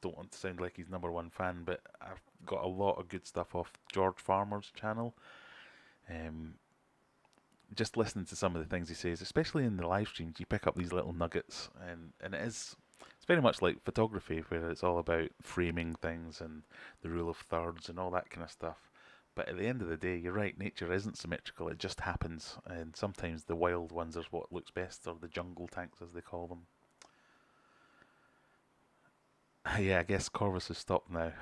don't want to sound like he's number one fan, but I've got a lot of good stuff off George Farmer's channel. Just listening to some of the things he says, especially in the live streams, you pick up these little nuggets, and it's very much like photography, where it's all about framing things and the rule of thirds and all that kind of stuff. But at the end of the day, you're right, nature isn't symmetrical, it just happens, and sometimes the wild ones are what looks best, or the jungle tanks as they call them. Yeah, I guess Corvus has stopped now.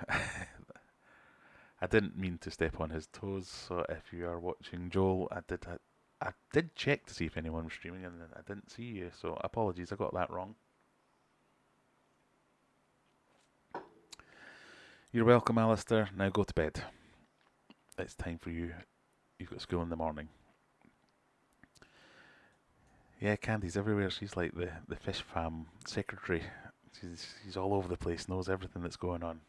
I didn't mean to step on his toes, so if you are watching Joel, I did check to see if anyone was streaming, and I didn't see you, so apologies, I got that wrong. You're welcome, Alistair. Now go to bed. It's time for you. You've got school in the morning. Yeah, Candy's everywhere. She's like the fish farm secretary. She's all over the place, knows everything that's going on.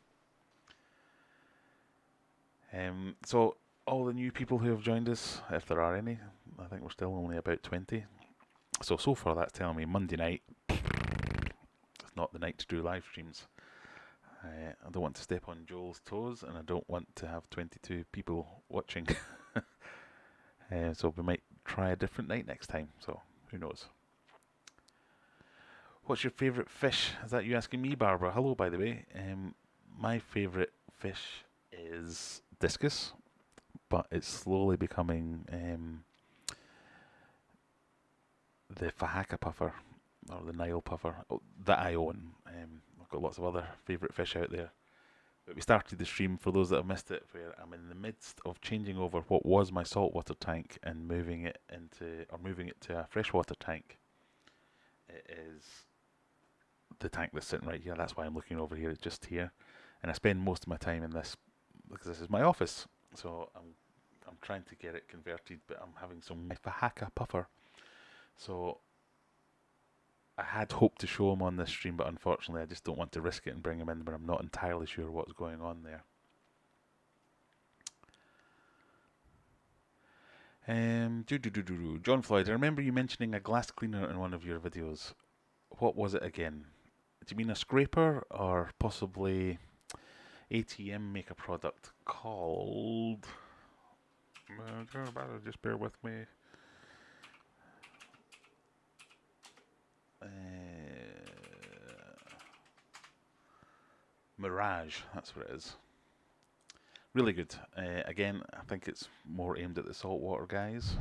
So all the new people who have joined us, if there are any, I think we're still only about 20. So far that's telling me Monday night is not the night to do live streams. I don't want to step on Joel's toes, and I don't want to have 22 people watching. So we might try a different night next time, so who knows. What's your favourite fish? Is that you asking me, Barbara? Hello, by the way. My favourite fish is discus, but it's slowly becoming the Fahaka puffer, or the Nile puffer, that I own. I've got lots of other favourite fish out there. But we started the stream, for those that have missed it, where I'm in the midst of changing over what was my saltwater tank and moving it to a freshwater tank. It is the tank that's sitting right here. That's why I'm looking over here, just here. And I spend most of my time in this because this is my office. So I'm trying to get it converted, but I'm having some Fahaka puffer. So I had hoped to show him on this stream, but unfortunately I just don't want to risk it and bring him in, but I'm not entirely sure what's going on there. John Floyd, I remember you mentioning a glass cleaner in one of your videos. What was it again? Do you mean a scraper, or possibly ATM make a product called... just bear with me. Mirage, that's what it is. Really good. Again, I think it's more aimed at the saltwater guys.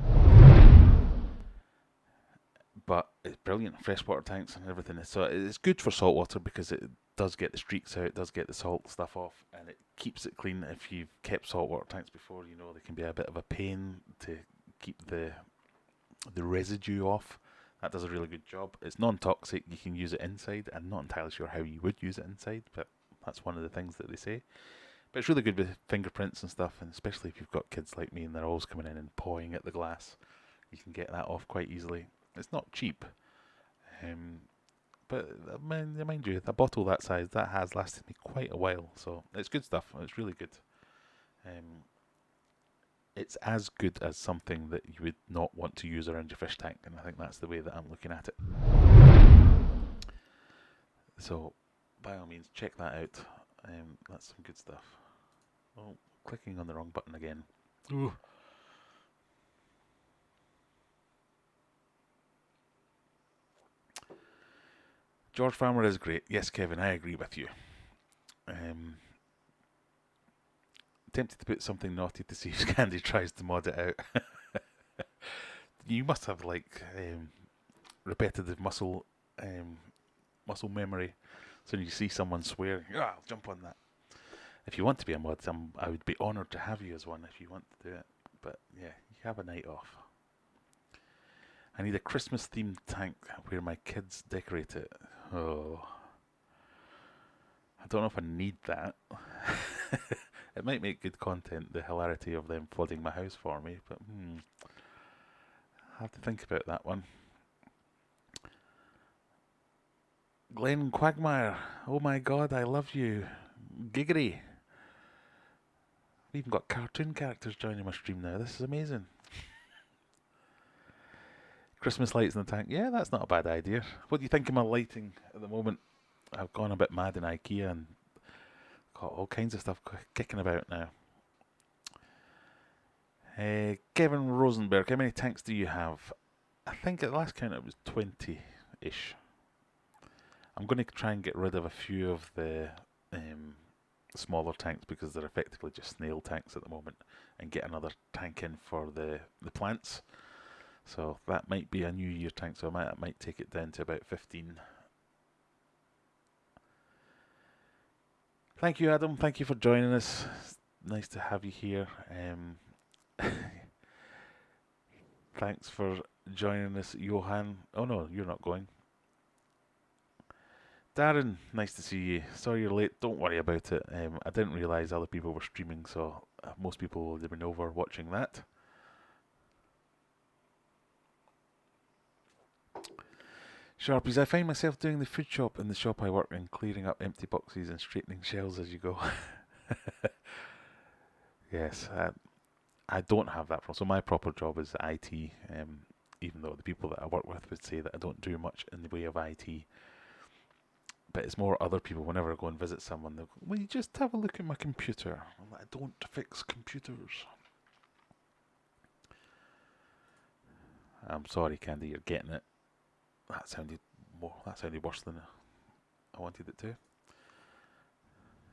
But it's brilliant, freshwater tanks and everything. So it's good for saltwater because it does get the streaks out, it does get the salt stuff off, and it keeps it clean. If you've kept saltwater tanks before, you know they can be a bit of a pain to keep the residue off. That does a really good job. It's non-toxic, you can use it inside. I'm not entirely sure how you would use it inside, but that's one of the things that they say. But it's really good with fingerprints and stuff, and especially if you've got kids like me and they're always coming in and pawing at the glass, you can get that off quite easily. It's not cheap, but mind you, a bottle that size, that has lasted me quite a while, so it's good stuff. It's really good. It's as good as something that you would not want to use around your fish tank, and I think that's the way that I'm looking at it. So, by all means, check that out. That's some good stuff. Oh, clicking on the wrong button again. Ooh. George Farmer is great. Yes, Kevin, I agree with you. Tempted to put something naughty to see if Candy tries to mod it out. You must have repetitive muscle memory. So when you see someone swearing, I'll jump on that. If you want to be a mod, I would be honoured to have you as one if you want to do it. But yeah, you have a night off. I need a Christmas themed tank where my kids decorate it. Oh, I don't know if I need that. It might make good content, the hilarity of them flooding my house for me, but I have to think about that one. Glenn Quagmire, oh my god, I love you. Giggity. We've even got cartoon characters joining my stream now. This is amazing. Christmas lights in the tank. Yeah, that's not a bad idea. What do you think of my lighting at the moment? I've gone a bit mad in IKEA and got all kinds of stuff kicking about now. Kevin Rosenberg, how many tanks do you have? I think at the last count it was 20-ish. I'm going to try and get rid of a few of the smaller tanks because they're effectively just snail tanks at the moment, and get another tank in for the plants. So that might be a New Year tank, so I might take it down to about 15. Thank you, Adam. Thank you for joining us. It's nice to have you here. Thanks for joining us, Johan. Oh no, you're not going. Darren, nice to see you. Sorry you're late. Don't worry about it. I didn't realise other people were streaming, so most people would have been over watching that. Sharpies, I find myself doing the food shop in the shop I work in, clearing up empty boxes and straightening shelves as you go. Yes, I don't have that problem. So my proper job is IT. Even though the people that I work with would say that I don't do much in the way of IT. But it's more other people. Whenever I go and visit someone, they'll go, "Will you just have a look at my computer?" I'm like, "I don't fix computers." I'm sorry, Candy, you're getting it. That sounded worse than I wanted it to.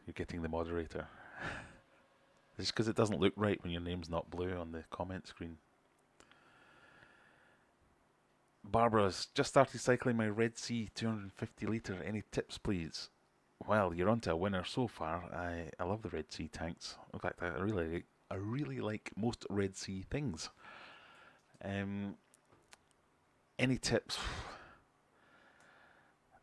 You're getting the moderator. It's because it doesn't look right when your name's not blue on the comment screen. Barbara's just started cycling my Red Sea 250 litre. Any tips, please? Well, you're onto a winner so far. I love the Red Sea tanks. In fact, I really like most Red Sea things. Any tips?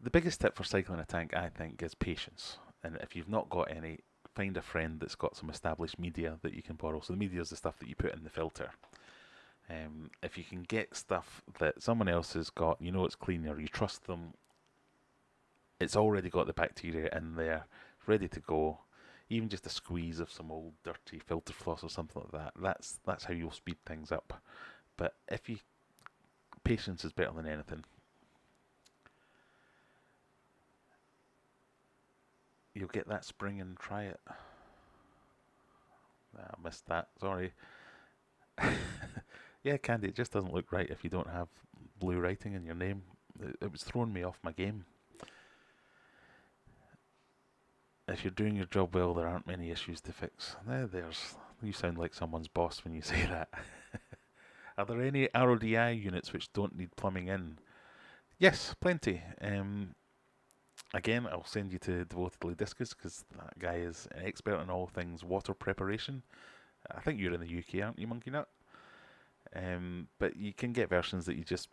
The biggest tip for cycling a tank, I think, is patience. And if you've not got any, find a friend that's got some established media that you can borrow. So the media is the stuff that you put in the filter. If you can get stuff that someone else has got, you know it's clean, or you trust them, it's already got the bacteria in there, ready to go. Even just a squeeze of some old dirty filter floss or something like that. That's how you'll speed things up. But patience is better than anything. You'll get that spring and try it. I missed that. Sorry. Yeah, Candy, it just doesn't look right if you don't have blue writing in your name. It was throwing me off my game. If you're doing your job well, there aren't many issues to fix. You sound like someone's boss when you say that. Are there any RODI units which don't need plumbing in? Yes, plenty. Again, I'll send you to Devotedly Discus because that guy is an expert in all things water preparation. I think you're in the UK, aren't you, Monkey Nut? But you can get versions that you just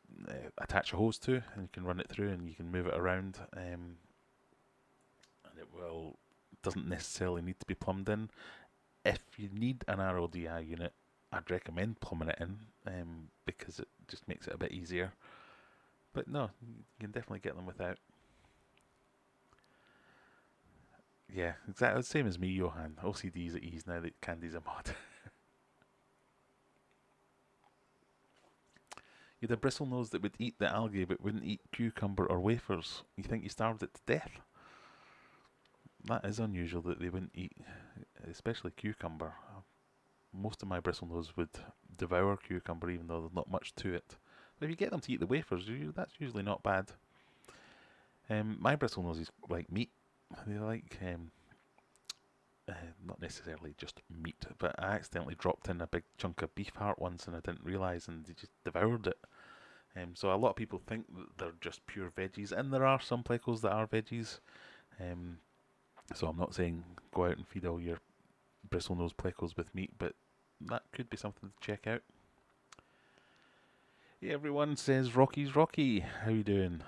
attach a hose to, and you can run it through, and you can move it around, and it doesn't necessarily need to be plumbed in. If you need an RODI unit, I'd recommend plumbing it in, because it just makes it a bit easier. But no, you can definitely get them without. Yeah, exactly the same as me, Johan. OCD's at ease now that Candy's a mod. You had a bristlenose that would eat the algae but wouldn't eat cucumber or wafers. You think you starved it to death? That is unusual that they wouldn't eat, especially cucumber. Most of my bristlenose would devour cucumber even though there's not much to it. But if you get them to eat the wafers, that's usually not bad. My bristlenose is like meat. They like not necessarily just meat, but I accidentally dropped in a big chunk of beef heart once and I didn't realise, and they just devoured it. So a lot of people think that they're just pure veggies, and there are some plecos that are veggies. So I'm not saying go out and feed all your bristlenose plecos with meat, but that could be something to check out. Yeah, everyone says Rocky's Rocky. How you doing?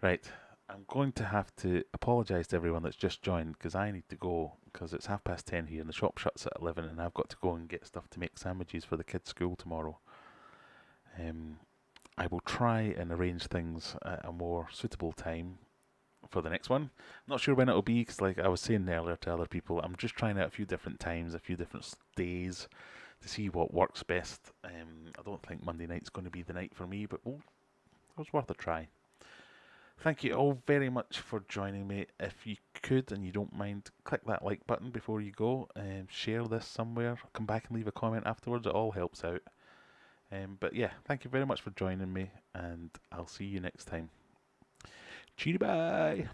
Right, I'm going to have to apologise to everyone that's just joined because I need to go because it's 10:30 here and the shop shuts at 11 and I've got to go and get stuff to make sandwiches for the kids' school tomorrow. I will try and arrange things at a more suitable time for the next one. I'm not sure when it'll be because, like I was saying earlier to other people, I'm just trying out a few different times, a few different days to see what works best. I don't think Monday night's going to be the night for me, but it was worth a try. Thank you all very much for joining me. If you could and you don't mind, click that like button before you go and share this somewhere. Come back and leave a comment afterwards. It all helps out. But yeah, thank you very much for joining me, and I'll see you next time. Cheery bye!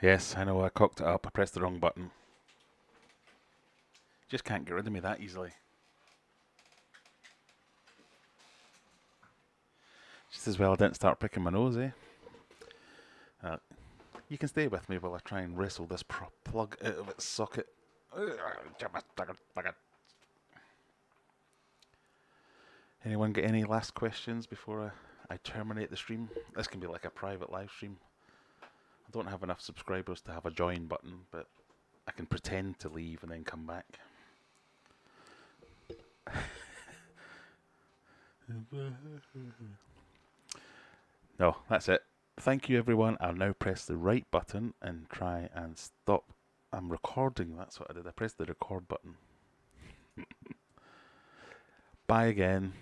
Yes, I know, I cocked it up. I pressed the wrong button. Just can't get rid of me that easily. Just as well I didn't start picking my nose, eh? You can stay with me while I try and wrestle this plug out of its socket. Anyone get any last questions before I terminate the stream? This can be like a private live stream. I don't have enough subscribers to have a join button, but I can pretend to leave and then come back. No, that's it. Thank you, everyone. I'll now press the right button and try and stop. I'm recording. That's what I did. I pressed the record button. Bye again.